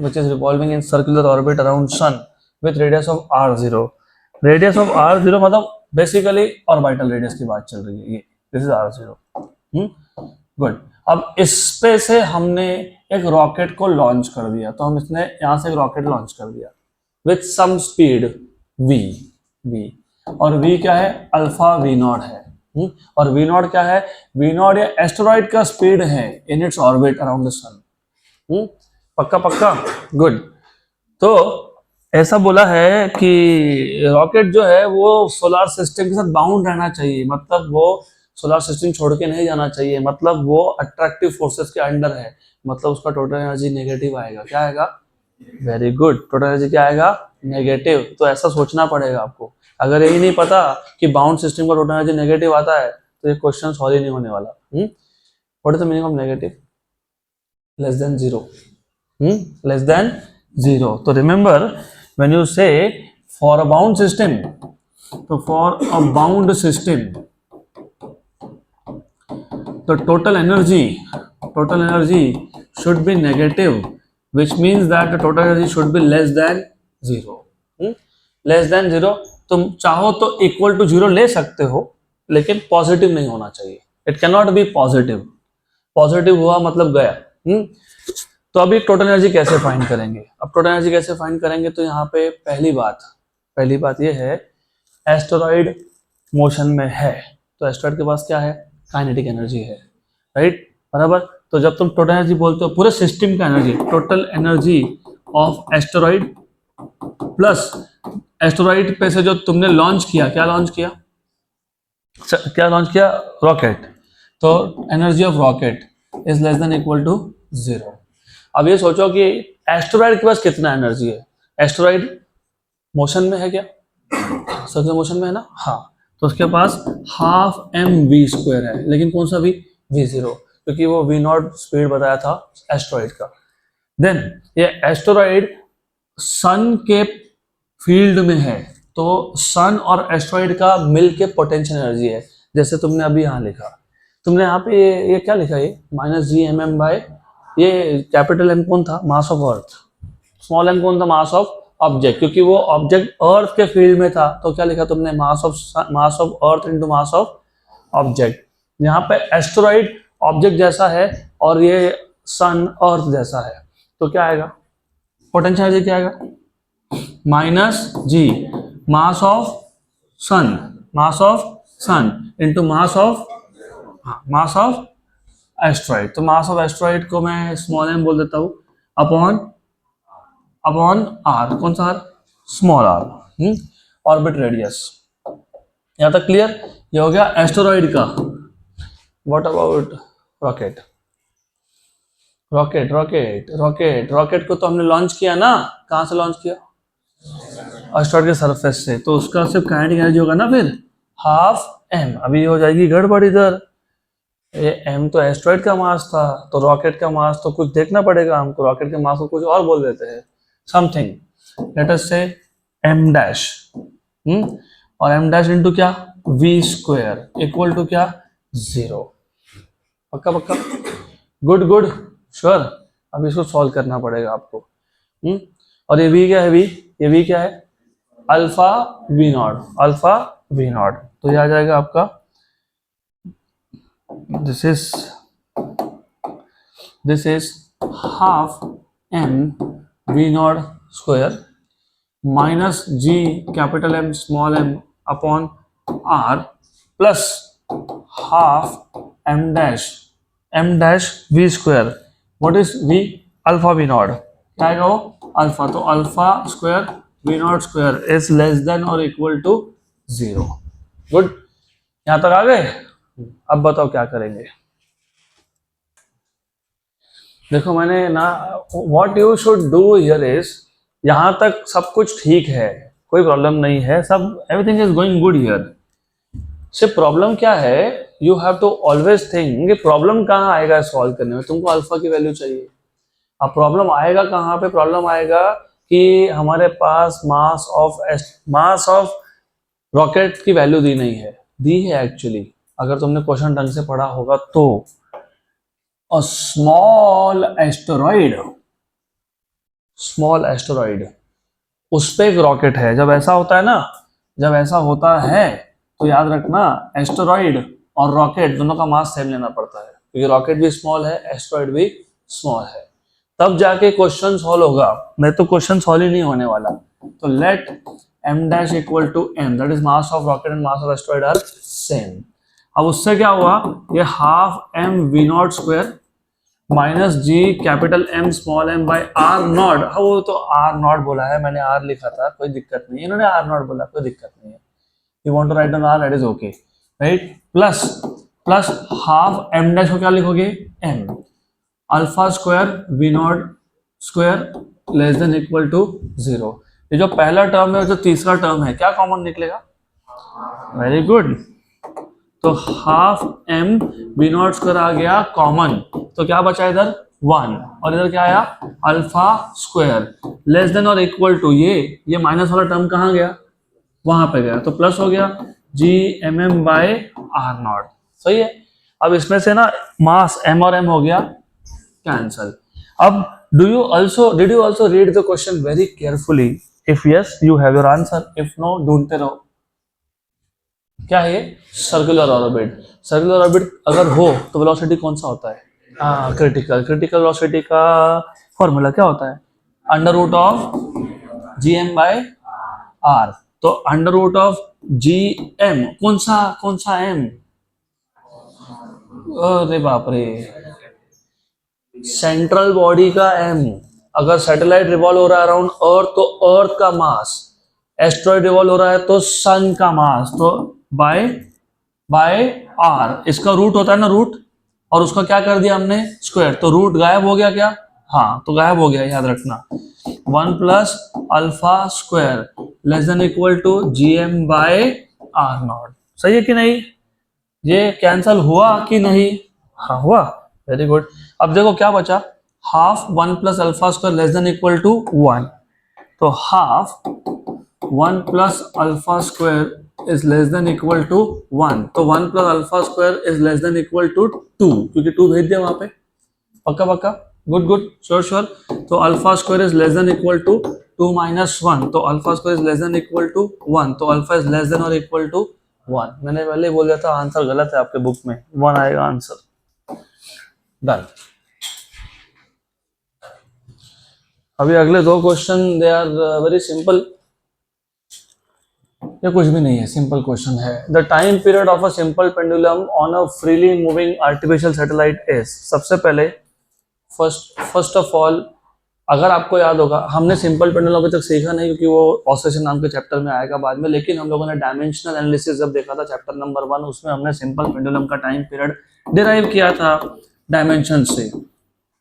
which is revolving in circular orbit around sun with radius of r0. Radius of r0 मतलब basically orbital radius की बात चल रही है. ये this is r0. Good. अब इस पे से हमने एक रॉकेट को लॉन्च कर दिया. तो हम इसने यहाँ से एक रॉकेट लॉन्च कर दिया with some speed v. और v क्या है? अल्फा v0 है. और v0 क्या है? v0 या एस्टेरॉइड का स्पीड है in its orbit around the sun. पक्का. गुड. तो ऐसा बोला है कि रॉकेट जो है वो सोलर सिस्टम के साथ बाउंड रहना चाहिए. मतलब वो सोलर सिस्टम छोड़ के नहीं जाना चाहिए. मतलब वो अट्रैक्टिव फोर्सेस के अंडर है. मतलब उसका टोटल एनर्जी नेगेटिव आएगा. क्या आएगा? Very good. टोटल एनर्जी क्या आएगा? नेगेटिव. तो ऐसा सोचना पड़ेगा आपको. अगर यही नहीं पता कि बाउंड सिस्टम का टोटल एनर्जी नेगेटिव आता है तो ये क्वेश्चन सॉल्व ही नहीं होने वाला. What is the meaning of negative? Less than zero. तो रिमेंबर व्हेन यू से फॉर अ बाउंड सिस्टम, तो for a bound system the total energy should be negative, which means that the total energy should be less than zero. Less than zero. तुम चाहो तो equal to zero ले सकते हो, लेकिन positive नहीं होना चाहिए. It can not be positive. Positive हुआ मतलब गया. तो अभी टोटल एनर्जी कैसे फाइंड करेंगे? अब टोटल एनर्जी कैसे फाइंड करेंगे? तो यहाँ पे पहली बात ये है, एस्टेरॉइड मोशन में है तो एस्टेरॉइड के पास क्या है? काइनेटिक एनर्जी है. राइट, बराबर. तो जब तुम टोटल एनर्जी बोलते हो पूरे सिस्टम का energy, total energy of asteroid plus asteroid पे से जो तुमने लॉन्च किया, क्या लॉन्च किया? रॉकेट. तो energy of rocket is less than equal to zero. अब ये सोचो कि एस्टेरॉइड के पास कितना एनर्जी है? एस्टेरॉइड मोशन में है क्या? सर्कुलर मोशन में है ना. हाँ, तो उसके पास हाफ mv² है. लेकिन कौन सा v? v0, क्योंकि वो v0 स्पीड बताया था एस्टेरॉइड का. देन ये एस्टेरॉइड सन के फील्ड में है, तो सन और एस्टेरॉइड का मिल के पोटेंशियल एनर्जी है. जैसे तुमने अभी यहाँ लिखा, तुमने यहाँ पे ये क्या लिखा? ये -gmm/, ये कैपिटल एम कौन था? Mass of earth. Small m कौन था? मास ऑफ ऑब्जेक्ट, क्योंकि वो ऑब्जेक्ट अर्थ के फील्ड में था, तो क्या लिखा तुमने? मास of earth into mass of object. यहाँ पे एस्टेरॉइड ऑब्जेक्ट जैसा है और ये सन अर्थ जैसा है, तो क्या आएगा? पोटेंशियल एनर्जी क्या आएगा? Minus G mass of sun into mass of asteroid. तो मास ऑफ एस्टेरॉइड को मैं स्मॉल एम बोल देता हूँ अपॉन आर। कौन सा आर? Small r. Orbit radius. यहाँ तक क्लियर? ये हो गया एस्टेरॉइड का। What about rocket? रॉकेट को तो हमने लॉन्च किया ना, कहाँ से लॉन्च किया? एस्टेरॉइड के सरफेस से, तो उसका सिर्फ काइनेटिक एनर्जी होगा ना फिर हाफ एम। अभी हो जाएगी गड़बड़ इधर, ये एम तो एस्टेरॉइड का मास था, तो रॉकेट का मास तो कुछ देखना पड़ेगा हमको, रॉकेट के मास को कुछ और बोल देते हैं, समथिंग लेट अस से एम डैश। और एम डैश इंटू क्या? वी स्क्वायर इक्वल टू क्या? 0। पक्का? Good sure. अब इसको सॉल्व करना पड़ेगा आपको। और ये वी क्या है? ये वी क्या है? Alpha v not. तो ये आ जाएगा आपका, this is half m v not square minus G capital M small m upon are plus half m dash v square. What is v? Alpha v not. क्या आएगा वो? अल्फा। तो alpha square v not square is less than और equal to 0। Good, यहां तक आ गए? अब बताओ क्या करेंगे। देखो मैंने ना, what you should do here is, यहां तक सब कुछ ठीक है, कोई प्रॉब्लम नहीं है, सब everything is going good here. सिर्फ प्रॉब्लम क्या है, you have to always think कि प्रॉब्लम कहाँ आएगा सॉल्व करने में। तुमको अल्फा की वैल्यू चाहिए। अब प्रॉब्लम आएगा कहाँ पे? प्रॉब्लम आएगा कि हमारे पास मास ऑफ रॉकेट की वैल्यू दी नहीं है। दी है एक्चुअली, अगर तुमने क्वेश्चन ढंग से पढ़ा होगा तो। और स्मॉल एस्टेरॉइड उस पे एक रॉकेट है। जब ऐसा होता है तो याद रखना, एस्टेरॉइड और रॉकेट दोनों का मास सेम लेना पड़ता है, क्योंकि रॉकेट भी स्मॉल है, एस्टेरॉइड भी स्मॉल है, तब जाके क्वेश्चन सॉल्व होगा। नहीं तो क्वेश्चन सॉल्व ही नहीं होने वाला। तो let m dash equal to m, that is mass of rocket and mass of asteroid are same. अब उससे क्या हुआ? ये half m v not square minus G capital M small m by r naught. हाँ, वो तो r not बोला है, मैंने r लिखा था, कोई दिक्कत नहीं है। इन्होंने r नॉट बोला, कोई दिक्कत नहीं है। You want to write down r, that is okay, right? Plus half m dash को क्या लिखोगे? m alpha square v not square less than equal to 0। ये जो पहला टर्म है और जो तीसरा टर्म है, क्या कॉमन निकलेगा? Very good. तो half m v not square आ गया कॉमन, तो क्या बचा इधर? 1, और इधर क्या आया? अल्फा स्क्वायर लेस देन और इक्वल टू, ये माइनस वाला टर्म कहाँ गया? वहां पे गया, तो प्लस हो गया G M m by r naught. सही है। अब इसमें से ना मास m और m हो गया कैंसल। अब did you also read the question very carefully? If yes you have your answer, if no ढूंढते रहो। क्या है ये? सर्कुलर ऑर्बिट अगर हो तो वेलोसिटी कौन सा होता है? क्रिटिकल वेलोसिटी का फॉर्मूला क्या होता है? Under root of G M by R. तो under root of G M, कौन सा एम? अरे बाप रे, सेंट्रल बॉडी का एम। अगर सैटेलाइट रिवॉल्व हो रहा है अराउंड अर्थ तो अर्थ का मास, एस्ट्रॉइड रिवॉल्व हो रहा है तो सन का मास, तो बाय आर। इसका रूट होता है ना, रूट, और उसका क्या कर दिया हमने? स्क्वायर। तो रूट गायब हो गया क्या? हाँ, तो गायब हो गया, याद रखना। 1 plus alpha square less than equal to G M by r naught. सही है कि नहीं? ये कैंसल हुआ कि नहीं? हाँ हुआ, वेरी गुड। अब देखो क्या बचा? Half 1 plus alpha square less than equal to 1। तो half 1 plus alpha square is less than equal to 1। तो 1 plus alpha square is less than equal to 2, क्योंकि 2 भेज दिया वहां पे। पक्का? Good good, sure sure. तो alpha square is less than equal to 2 minus 1, तो alpha square is less than equal to 1, तो अल्फा इज लेस देन और इक्वल टू 1। मैंने पहले ही बोल दिया था आंसर गलत है, आपके बुक में 1 आएगा आंसर। डन। अभी अगले दो question they are very simple, ये कुछ भी नहीं है, सिंपल क्वेश्चन है। The time period of a simple pendulum on a freely moving artificial satellite is. सबसे पहले फर्स्ट ऑफ ऑल, अगर आपको याद होगा, हमने सिंपल पेंडुलम अभी तक सीखा नहीं क्योंकि वो ऑसिलेशन नाम के चैप्टर में आएगा बाद में, लेकिन हम लोगों ने डायमेंशनल एनालिसिस जब देखा था चैप्टर नंबर 1, उसमें हमने सिंपल पेंडुलम का टाइम पीरियड डिराइव किया था डायमेंशन से,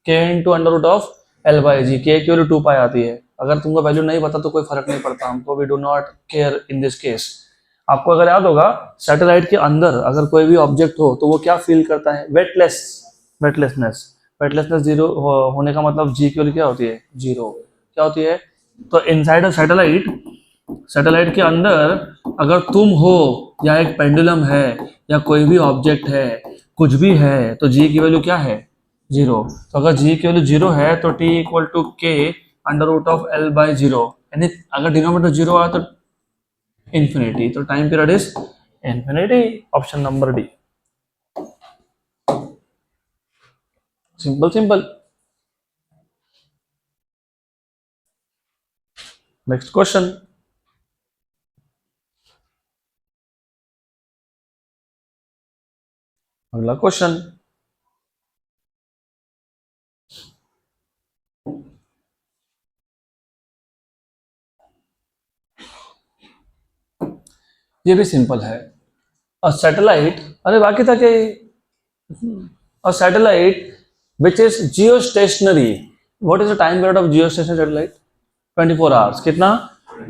k into under root of L by g. K की वैल्यू 2 पाई आती है। अगर तुमको वैल्यू नहीं पता तो कोई फर्क नहीं पड़ता हमको, we do not care in this case. आपको अगर याद होगा, सैटेलाइट के अंदर अगर कोई भी ऑब्जेक्ट हो तो वो क्या फील करता है? वेटलेसनेस। वेटलेसनेस जीरो होने का मतलब जी की वैल्यू क्या होती है? जीरो। क्या होती है? तो इनसाइड ऑफ सैटेलाइट के अंदर अगर तुम हो या एक पेंडुलम है या कोई भी ऑब्जेक्ट है, कुछ भी है, तो जी की वैल्यू क्या है? जीरो। तो अगर जी की वैल्यू जीरो है तो टी इक्वल टू के under root of L by zero, यानी अगर डिनोमिनेटर जीरो आया तो इंफिनिटी, तो time period is infinity. Option number D. Simple. Next question. अगला क्वेश्चन, ये भी सिंपल है। अ सैटेलाइट, अरे बाकी था क्या? A satellite which is geostationary, what is the time period of geostationary satellite? 24 hours. कितना?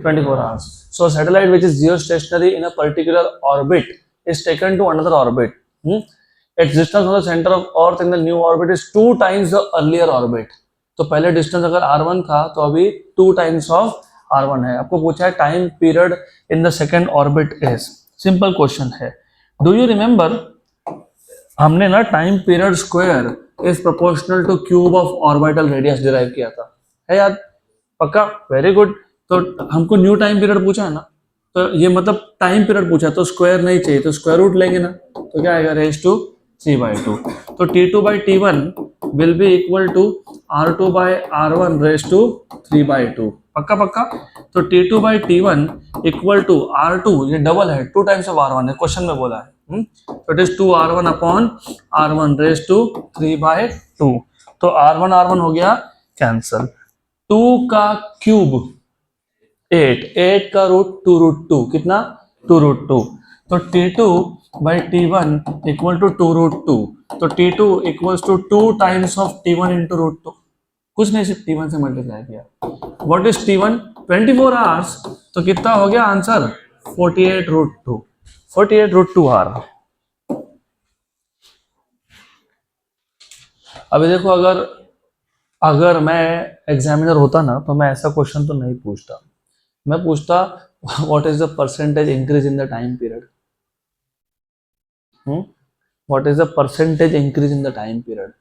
24 hours. So a satellite which is geostationary in a particular orbit is taken to another orbit. Its distance from the center of earth in the new orbit is 2 times the earlier orbit. तो पहले distance अगर r1 था तो अभी 2 times of r1 है। आपको पूछा है time period in the second orbit is. Simple question है। डू यू रिमेंबर, हमने ना time period square is proportional two cube of orbital radius derive किया था, है याद? पक्का? Very good. तो हमको न्यू टाइम पीरियड पूछा है ना, तो ये मतलब टाइम पीरियड पूछा तो स्क्वायर नहीं चाहिए, तो स्क्वायर रूट लेंगे ना, तो क्या आएगा? Raise to 3/2। तो T2 by T1 will be equal to R2 by R1 raise to 3/2। पक्का? तो T2 by T1 equal to R2, ये डबल है, 2 टाइम्स ऑफ R1 है, क्वेश्चन में बोला है। तो it is 2R1 upon R1 raise to 3/2। तो R1 हो गया कैंसल। 2 का क्यूब 8 का रूट 2 कितना? 2√2। तो T2 by T1 equal to 2√2। तो T2 equals to 2 times of T1 into √2। कुछ नहीं, सिर्फ T1 से मल्टीप्लाई किया। What is T1? 24 आवर्स। तो कितना हो गया आंसर? 48√2। 48√2 आवर। अभी देखो, अगर मैं एग्जामिनर होता ना तो मैं ऐसा क्वेश्चन तो नहीं पूछता। मैं पूछता what is the percentage increase in the time period. What is the percentage increase in the time period.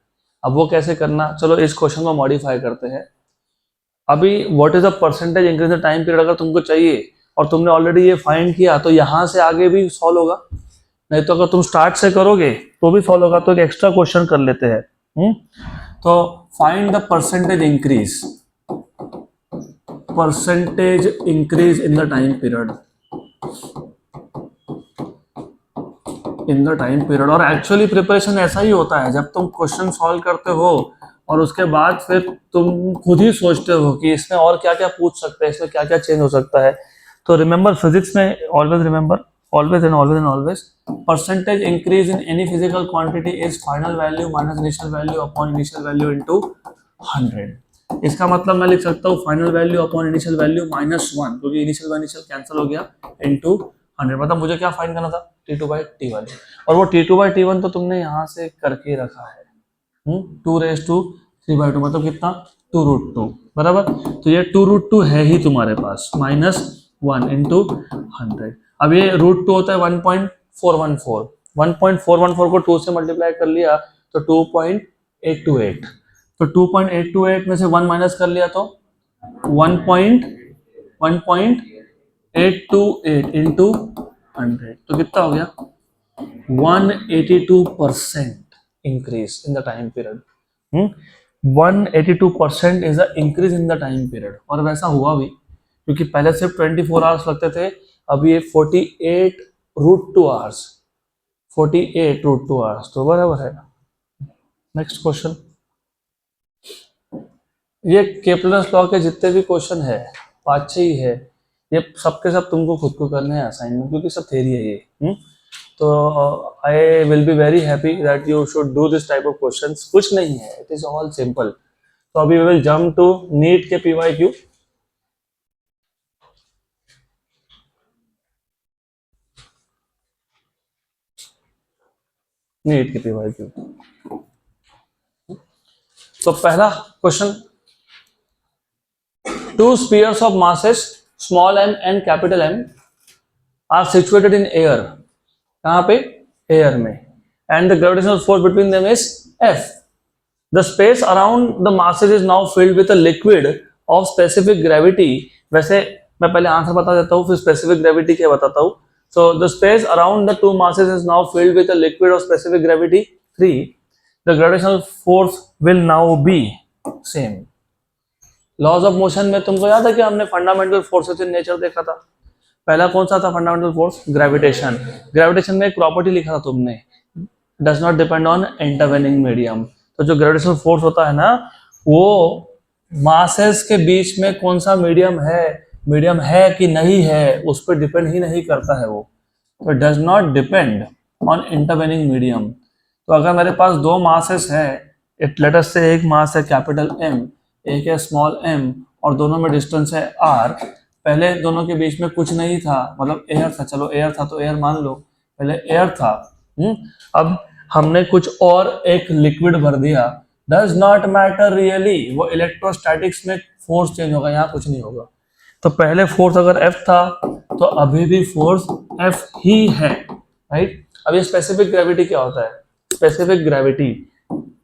अब वो कैसे करना, चलो इस क्वेश्चन को मॉडिफाई करते हैं। अभी what is the percentage increase in the time period अगर तुमको चाहिए और तुमने ऑलरेडी ये फाइंड किया तो यहां से आगे भी सॉल्व होगा, नहीं तो अगर तुम स्टार्ट से करोगे तो भी सॉल्व होगा। तो एक एक्स्ट्रा क्वेश्चन कर लेते हैं। तो find the percentage increase in the time period, और एक्चुअली प्रिपरेशन ऐसा ही होता है, जब तुम क्वेश्चन सॉल्व करते हो और उसके बाद फिर तुम खुद ही सोचते हो कि इसमें और क्या क्या पूछ सकते हैं, इसमें क्या क्या चेंज हो सकता है। तो रिमेंबर, फिजिक्स में always remember, always and always percentage increase in any physical quantity is final value minus initial value upon initial value into 100। इसका मतलब मैं लिख सकता हूँ final value upon initial value -1, क्योंकि इनिशियल कैंसिल हो गया, इनटू 100। मतलब मुझे क्या फाइंड करना था? T2 by T1। और वो T2 by T1 तो तुमने यहाँ से करके रखा है। 2 रेज टू 3/2 मतलब कितना? 2√2 बराबर। तो ये 2√2 है ही तुम्हारे पास, -1 इंटू 100। अब ये √2 होता है 1.414। 1.414 को 2 से मल्टीप्लाई कर लिया तो 2.828। तो 2.828 में से 1 माइनस कर लिया तो 1.828 इंटू 100, तो कितना हो गया 182% increase in the time period. 182% is the increase in the time period. और वैसा हुआ भी, क्योंकि पहले सिर्फ 24 आवर्स लगते थे, अभी ये 48√2 आवर्स, 48√2 आवर्स, तो बराबर है. Next question. ये केपलर्स लॉ के जितने भी क्वेश्चन है, 5-6 ही है, ये सबके सब तुमको खुद को करने हैं असाइनमेंट, क्योंकि सब थ्योरी है ये. तो I will be very happy that you should do this type of questions. कुछ नहीं है, इट इज ऑल सिंपल. तो अभी we will jump to NEET के पीवाईक्यू. नीट के पीवाईक्यू. तो पहला question, two spheres of masses small m and capital M are situated in air. कहाँ पे? Air में. And the gravitational force between them is F. The space around the masses is now filled with a liquid of specific gravity. वैसे मैं पहले answer बता देता हूँ, फिर specific gravity क्या बताता हूँ. So the space around the two masses is now filled with a liquid of specific gravity 3. The gravitational force will now be same. Laws of motion में तुमको याद है कि हमने फंडामेंटल फोर्सेस इन नेचर देखा था. पहला कौन सा था फंडामेंटल फोर्स? ग्रेविटेशन. ग्रेविटेशन में एक प्रॉपर्टी लिखा था तुमने, does not depend on intervening medium. तो जो ग्रेविटेशनल फोर्स होता है ना, वो मासेस के बीच में कौन सा मीडियम है कि नहीं है, उस पर डिपेंड ही नहीं करता है वो. तो does not depend on intervening medium. तो अगर मेरे पास दो मासेस है, लेट अस से एक मास है कैपिटल M, एक है स्मॉल m, और दोनों में डिस्टेंस है r. पहले दोनों के बीच में कुछ नहीं था, मतलब एयर था, चलो एयर था तो एयर मान लो, पहले एयर था. अब हमने कुछ और एक लिक्विड भर दिया, डज नॉट मैटर रियली, वो इलेक्ट्रोस्टैटिक्स में फोर्स चेंज होगा, यहाँ कुछ नहीं होगा. तो पहले फोर्स अगर F था तो अभी भी फोर्स F ही है, राइट. अब ये स्पेसिफिक ग्रेविटी क्या होता है? स्पेसिफिक ग्रेविटी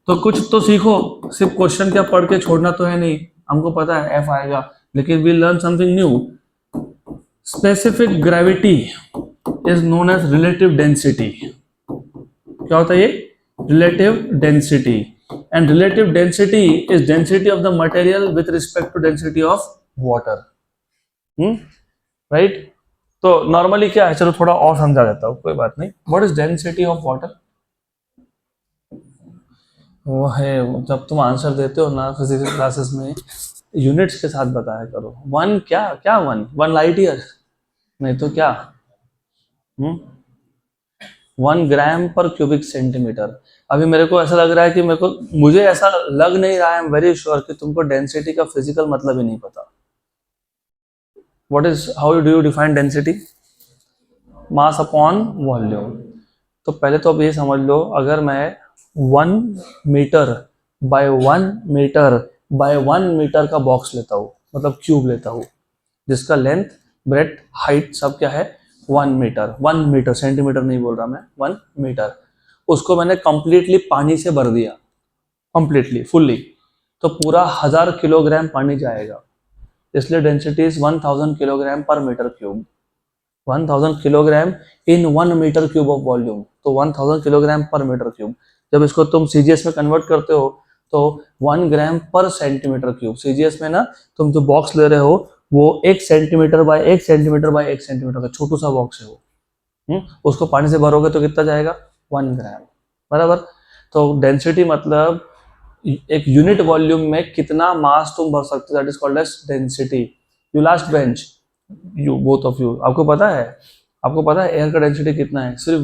तो कुछ तो सीखो, सिर्फ क्वेश्चन क्या पढ़ के छोड़ना तो है नहीं. हमको पता है F आएगा, लेकिन we learn something new. Specific gravity is known as relative density. क्या होता है ये? Relative density. And relative density is density of the material with respect to density of water. Right. तो नॉर्मली क्या है, चलो थोड़ा और समझा देता हूँ, कोई बात नहीं. What is density of water? वो है, जब तुम आंसर देते हो ना फिजिक्स क्लासेस में, यूनिट्स के साथ बताया करो. वन क्या वन लाइट ईयर? नहीं तो क्या? 1 ग्राम पर क्यूबिक सेंटीमीटर. अभी मेरे को ऐसा लग रहा है कि मुझे ऐसा लग नहीं रहा है, आई एम वेरी श्योर कि तुमको डेंसिटी का फिजिकल मतलब ही नहीं पता. How do you define density? Mass upon volume. तो पहले तो अब ये समझ लो, अगर मैं 1 metre by 1 metre by 1 metre का बॉक्स लेता हूँ, मतलब क्यूब लेता हूँ, जिसका लेंथ ब्रेथ हाइट सब क्या है 1 मीटर. 1 मीटर, सेंटीमीटर नहीं बोल रहा मैं, 1 मीटर. उसको मैंने कंप्लीटली पानी से भर दिया, कंप्लीटली फुल्ली, तो पूरा 1000 किलोग्राम पानी जाएगा. इसलिए density is 1000 kilogram per metre cube. 1000 kilogram in 1 metre cube of volume, तो 1000 किलोग्राम पर मीटर क्यूब. जब इसको तुम सीजीएस में कन्वर्ट करते हो तो 1 ग्राम पर सेंटीमीटर क्यूब. सीजीएस में ना तुम जो बॉक्स ले रहे हो वो 1 centimetre bye 1 centimetre bye 1 centimetre का छोटू सा बॉक्स है वो. उसको पानी से भरोगे तो कितना जाएगा? 1 ग्राम, बराबर. तो डेंसिटी मतलब एक यूनिट वॉल्यूम में कितना मास तुम भर सकते हो, that is called as density. You last bench, you both of you, आपको पता है एयर का डेंसिटी कितना है? सिर्फ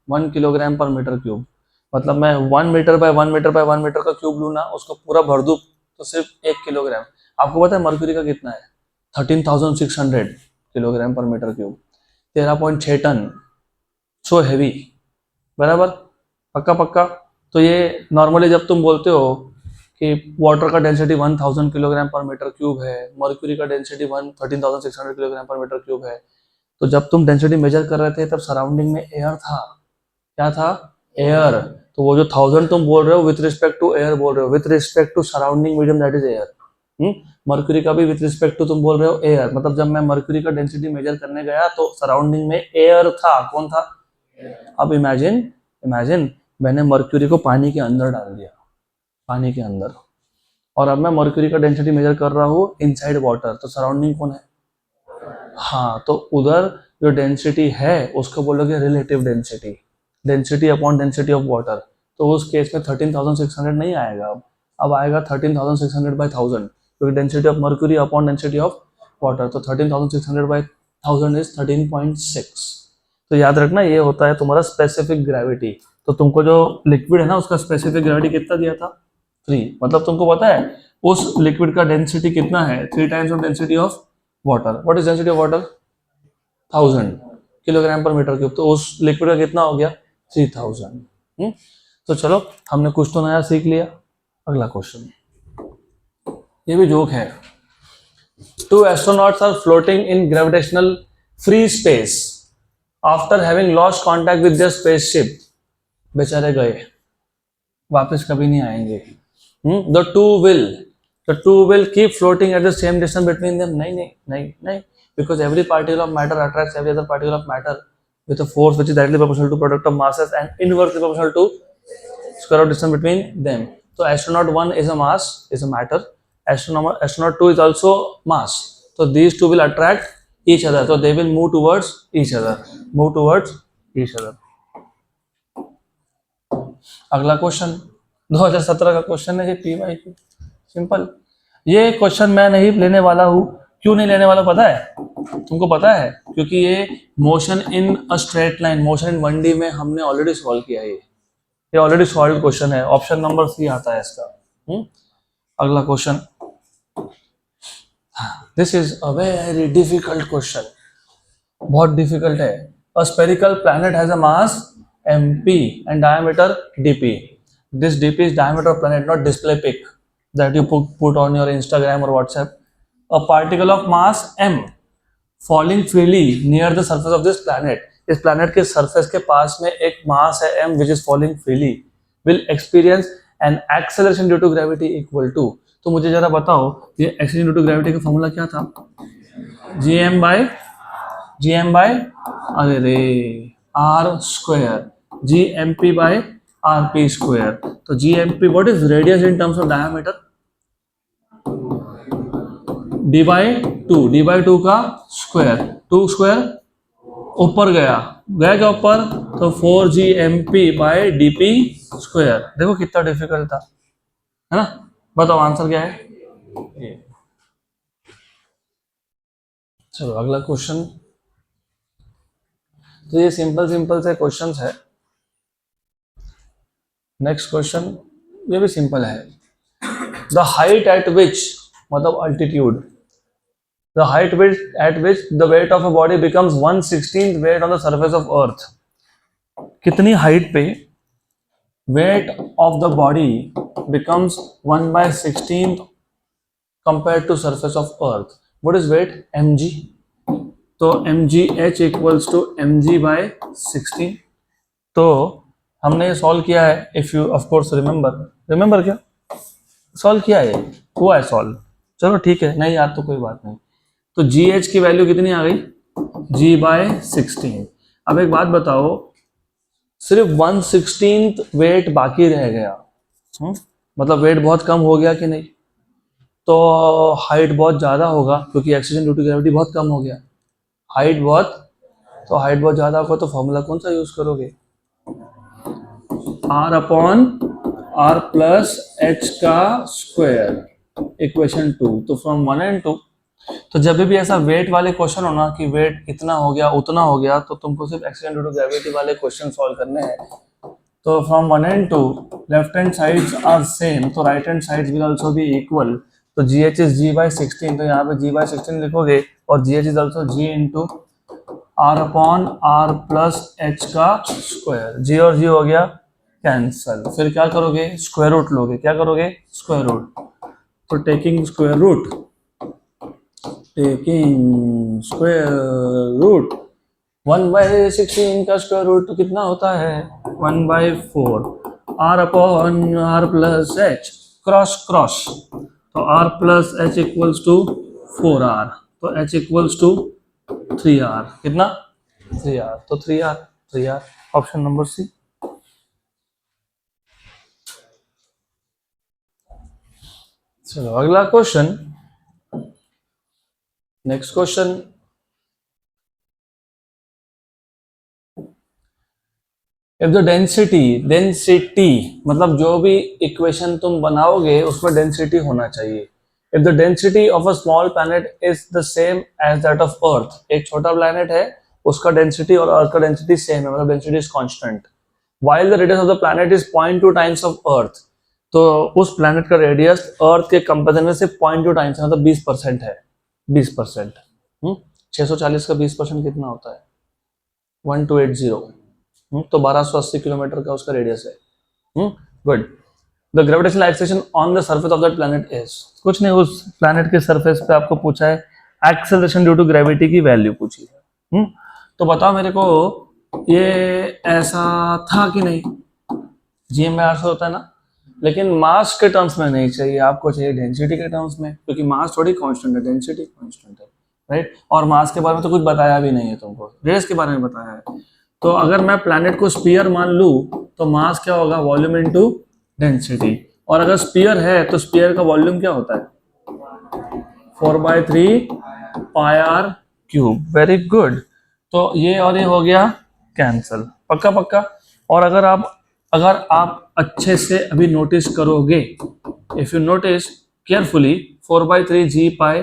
1 किलोग्राम पर मीटर क्यूब. मतलब मैं 1 metre by 1 metre by 1 metre का क्यूब लूँ ना, उसको पूरा भर दूँ तो सिर्फ 1 किलोग्राम. आपको पता है मर्क्यूरी का कितना है? 13,600 kilogram per metre cube, 13.6 ton. So heavy, बराबर. पक्का. तो ये नॉर्मली जब तुम बोलते हो कि वाटर का density 1000 kilogram per metre cube है, मर्क्यूरी का density 13,600 kilogram per metre cube है, तो जब तुम डेंसिटी मेजर कर रहे थे तब सराउंडिंग में एयर था. क्या था? एयर. तो वो जो 1000 तुम बोल रहे हो विथ रिस्पेक्ट टू एयर बोल रहे हो, with respect to surrounding medium that is air. Mercury का भी विथ रिस्पेक्ट टू तुम बोल रहे हो एयर, मतलब जब मैं मर्क्यूरी का डेंसिटी मेजर करने गया तो सराउंडिंग में एयर था, कौन था? अब इमेजिन मैंने मर्क्यूरी को पानी के अंदर डाल दिया, पानी के अंदर, और अब मैं मर्क्यूरी का डेंसिटी मेजर कर रहा हूँ इनसाइड वाटर, तो सराउंडिंग कौन है? हाँ, तो उधर जो डेंसिटी है उसको बोलोगे relative density, density upon density of water. तो उस केस में 13,600 नहीं आएगा, अब आएगा 13,600 बाई 1000, क्योंकि density of mercury upon density of water, तो 13,600 बाई 1000 इज 13.6। तो याद रखना ये होता है तुम्हारा स्पेसिफिक ग्रेविटी। तो तुमको जो लिक्विड है ना उसका स्पेसिफिक ग्रेविटी कितना दिया था? 3। मतलब तुमको पता है उस लिक्विड का डेंसिटी कितना है? 3 times of density of water. What is density of water? 1000 kilogram per metre cube. तो उस लिक्विड का कितना हो गया? 3000। तो चलो हमने कुछ तो नया सीख लिया। अगला क्वेश्चन, ये भी जोक है। 2 astronauts are floating in gravitational free space after having lost contact with their spaceship। बेचारे गए, वापस कभी नहीं आएंगे। The two will keep floating at the same distance between them। नहीं, because every particle of matter attracts every other particle of matter with a force which is directly proportional to product of masses and inversely proportional to square of distance between them। So astronaut 1 is a mass, is a matter, astronaut 2 is also mass, so these two will attract each other, so they will move towards each other। अगला question 2017 का question है, ये PY की simple. ये question मैं नहीं लेने वाला हूँ। क्यों नहीं लेने वाला पता है? तुमको पता है क्योंकि ये motion in a straight line, motion in 1D में हमने ऑलरेडी सॉल्व किया है। ये ऑलरेडी सॉल्व क्वेश्चन है, ऑप्शन नंबर C आता है इसका। अगला question, this is a very difficult question, बहुत डिफिकल्ट है। A spherical planet has a mass mp and diameter dp। this dp is diameter of planet, not display pic that you put on your Instagram or WhatsApp। a particle of mass m falling freely near the surface of this planet। इस planet के surface के पास में एक mass है m which is falling freely will experience an acceleration due to gravity equal to। तो मुझे जरा बताओ ये acceleration due to gravity का फॉर्मूला क्या था? gm by अरे रे r square, gmp by rp square। तो gmp what is radius in terms of diameter? d by 2 का स्क्वायर, 2 स्क्वायर ऊपर गया क्या ऊपर? तो 4gmp by dp स्क्वायर। देखो कितना डिफिकल्ट था, है ना? बताओ आंसर क्या है? चलो अगला क्वेश्चन, तो ये सिंपल से क्वेश्चंस है। नेक्स्ट क्वेश्चन ये भी सिंपल है। द हाइट एट विच, मतलब altitude, the height at which the weight of a body becomes 1/16 weight on the surface of earth. कितनी हाइट पे weight of the body becomes 1/16 compare to surface of earth? What is weight? mg। तो mgh equals to mg by 16। तो हमने ये solve किया है, if you of course remember क्या solve किया है, हुआ है सॉल्व। चलो ठीक है, नहीं याद तो कोई बात नहीं। तो gh की वैल्यू कितनी आ गई? g by 16। अब एक बात बताओ, सिर्फ 1/16 वेट बाकी रह गया, मतलब वेट बहुत कम हो गया कि नहीं? तो हाइट बहुत ज़्यादा होगा क्योंकि एक्सीलरेशन ड्यू टू ग्रेविटी बहुत कम हो गया। हाइट बहुत ज़्यादा होगा तो फॉर्मूला कौन सा यूज़ करोगे? r upon r plus h का स्क्वायर, इक्वेशन 2। तो फ्रॉम 1 and 2, तो जब भी ऐसा वेट वाले क्वेश्चन हो ना कि वेट इतना हो गया उतना हो गया, तो तुमको सिर्फ एक्सीलरेशन ड्यू टू ग्रेविटी वाले क्वेश्चन सॉल्व करने हैं। तो from 1 and 2 left hand sides are same, तो right hand sides will also be equal. तो gh इज g बाई 16, तो यहाँ पे g बाई 16 लिखोगे और gh is also g into r upon r plus h का स्क्वायर। g और g हो गया कैंसल, फिर क्या करोगे? स्क्वायर रूट लोगे। क्या करोगे? Square root. तो टेकिंग स्क्वायर रूट 1/16 का स्क्वायर रूट तो कितना होता है? 1/4। r upon r plus h, cross cross, तो r plus h equals to 4r, तो h इक्वल्स टू 3r, कितना 3r, तो 3r ऑप्शन नंबर सी। चलो अगला question, next question, if the density मतलब जो भी इक्वेशन तुम बनाओगे उसमें डेंसिटी होना चाहिए। If the density of a small planet is the same as that of earth, एक छोटा प्लैनेट है उसका डेंसिटी और अर्थ का डेंसिटी सेम है, मतलब density is constant, while the radius of the planet is 0.2 times of earth, तो उस प्लैनेट का रेडियस अर्थ के कंपेरिजन में सिर्फ 0.2 टाइम्स, मतलब 20% है, 20%। 640 का 20% कितना होता है, 1280, तो 1280 किलोमीटर का उसका रेडियस है। Good. The gravitational acceleration on the surface of that planet is, कुछ नहीं, उस प्लैनेट के सरफेस पे आपको पूछा है एक्सेलरेशन ड्यू टू ग्रेविटी की वैल्यू पूछी है। तो बताओ मेरे को ये ऐसा था कि नहीं, जीएम में ऐसा होता है ना, लेकिन मास के टर्म्स में नहीं चाहिए, आपको चाहिए डेंसिटी के टर्म्स में, क्योंकि मास थोड़ी कांस्टेंट है, डेंसिटी कांस्टेंट है, राइट। और मास के बारे में तो कुछ बताया भी नहीं है तुमको, रेडियस के बारे में बताया है। तो अगर मैं प्लैनेट को स्फीयर मान लूं तो मास क्या होगा, वॉल्यूम इनटू डेंसिटी, और अगर स्फीयर है तो स्फीयर का वॉल्यूम क्या होता है, 4/3 पाई आर क्यूब। Very good. तो ये और ये हो गया कैंसल, पक्का पक्का। और अगर आप अच्छे से अभी नोटिस करोगे, if you notice carefully, 4/3 g pi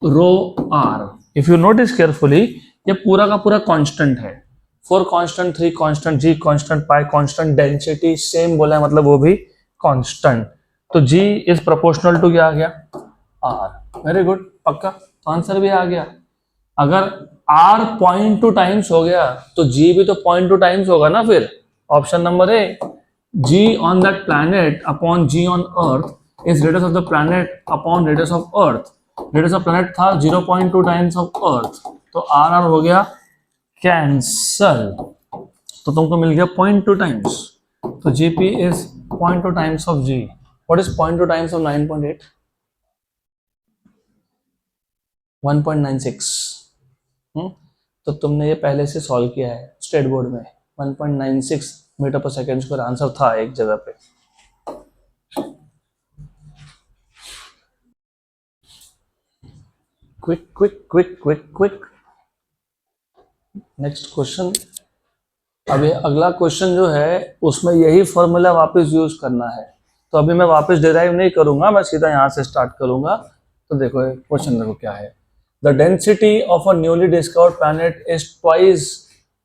rho r, if you notice carefully, ये पूरा का पूरा कांस्टेंट है, 4 constant, 3 constant, g constant, pi constant, density same बोला है, मतलब वो भी कांस्टेंट। तो जी इज प्रोपोर्शनल टू क्या आ गया, आर। वेरी गुड, पक्का, तो आंसर भी आ गया। अगर आर 0.2 टाइम्स हो गया तो जी भी तो 0.2 टाइम्स होगा ना, फिर option number A, G on that planet upon G on earth is radius of the planet upon radius of earth. Radius of planet था 0.2 टाइम्स ऑफ अर्थ, तो आर आर हो गया कैंसल, तो तुमको मिल गया 0.2 टाइम्स, तो gp is 0.2 times of G. What is 0.2 times of 9.8, 1.96। तो तुमने ये पहले से सॉल्व किया है स्टेट बोर्ड में, 1.96 मीटर पर सेकेंड स्क्वायर आंसर था एक जगह पे। Quick quick quick quick quick. Next question. अभी अगला क्वेश्चन जो है उसमें यही फॉर्मूला वापस यूज करना है, तो अभी मैं वापस डिराइव नहीं करूंगा, मैं सीधा यहाँ से स्टार्ट करूंगा। तो देखो क्वेश्चन देखो क्या है, the density of a newly discovered planet is twice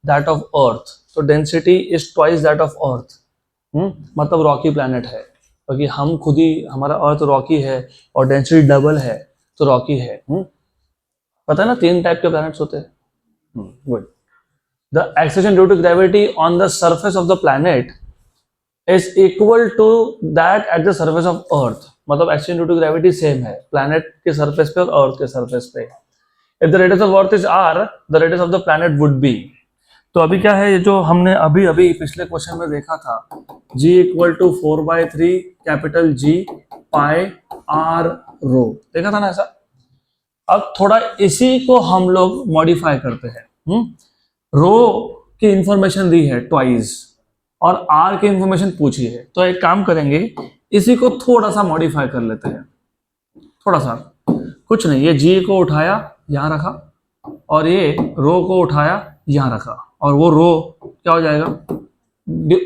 that of earth. तो density is twice that of earth, मतलब रॉकी प्लैनेट है, क्योंकि हम खुद ही, हमारा अर्थ रॉकी है और डेंसिटी डबल है तो रॉकी है। पता है ना 3 टाइप के प्लैनेट्स होते हैं। Good. The acceleration due to gravity on the surface of the planet is equal to that at the surface of Earth। मतलब acceleration due to gravity same है planet के surface पे और Earth के surface पे। If the radius of Earth is r, the radius of the planet would be। तो अभी क्या है, ये जो हमने अभी पिछले क्वेश्चन में देखा था, g equal to 4/3 capital G pi r rho, देखा था ना ऐसा। अब थोड़ा इसी को हम लोग मॉडिफाई करते हैं। रो की इंफॉर्मेशन दी है ट्वाइस और आर की इंफॉर्मेशन पूछी है, तो एक काम करेंगे, इसी को थोड़ा सा मॉडिफाई कर लेते हैं, थोड़ा सा, कुछ नहीं, ये जी को उठाया यहां रखा और ये रो को उठाया यहां रखा, और वो रो क्या हो जाएगा,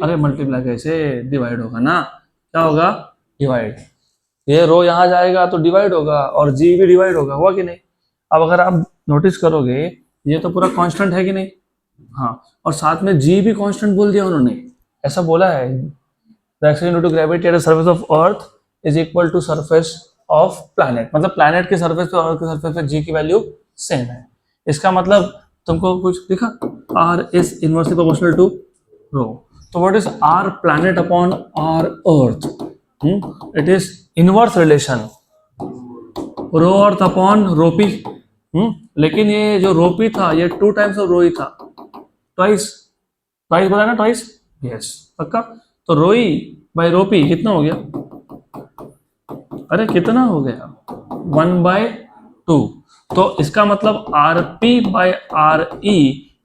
अरे मल्टीप्लाई कैसे, डिवाइड होगा ना, क्या होगा, डिवाइड। ये रो यहां जाएगा तो डिवाइड होगा और जी भी डिवाइड होगा, हुआ कि नहीं। अब अगर आप नोटिस करोगे ये तो पूरा कांस्टेंट है कि नहीं, हाँ, और साथ में जी भी कांस्टेंट बोल दिया उन्होंने, ऐसा बोला है, the acceleration due to gravity at the surface of earth is equal to surface of planet, मतलब प्लैनेट के सरफेस पे और अर्थ के सरफेस पे जी की वैल्यू सेम है। इसका मतलब तुमको कुछ दिखा, r is inversely proportional to rho. तो what is r planet upon r earth, it is inverse relation, rho earth upon rho p. लेकिन ये जो रोपी था ये 2 टाइम्स ऑफ रो ही था, ट्वाइस बोला ना, ट्वाइस, यस, पक्का। तो रोई बाई रोपी कितना हो गया? अरे कितना हो गया? 1/2। तो इसका मतलब आरपी बाय आर ई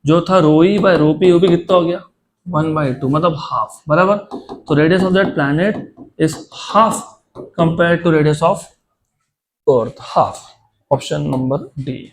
जो था रोई बाय रोपी, वो भी कितना हो गया? 1/2, मतलब हाफ, बराबर। तो radius of that planet is half compare to radius of earth, half. Option number D.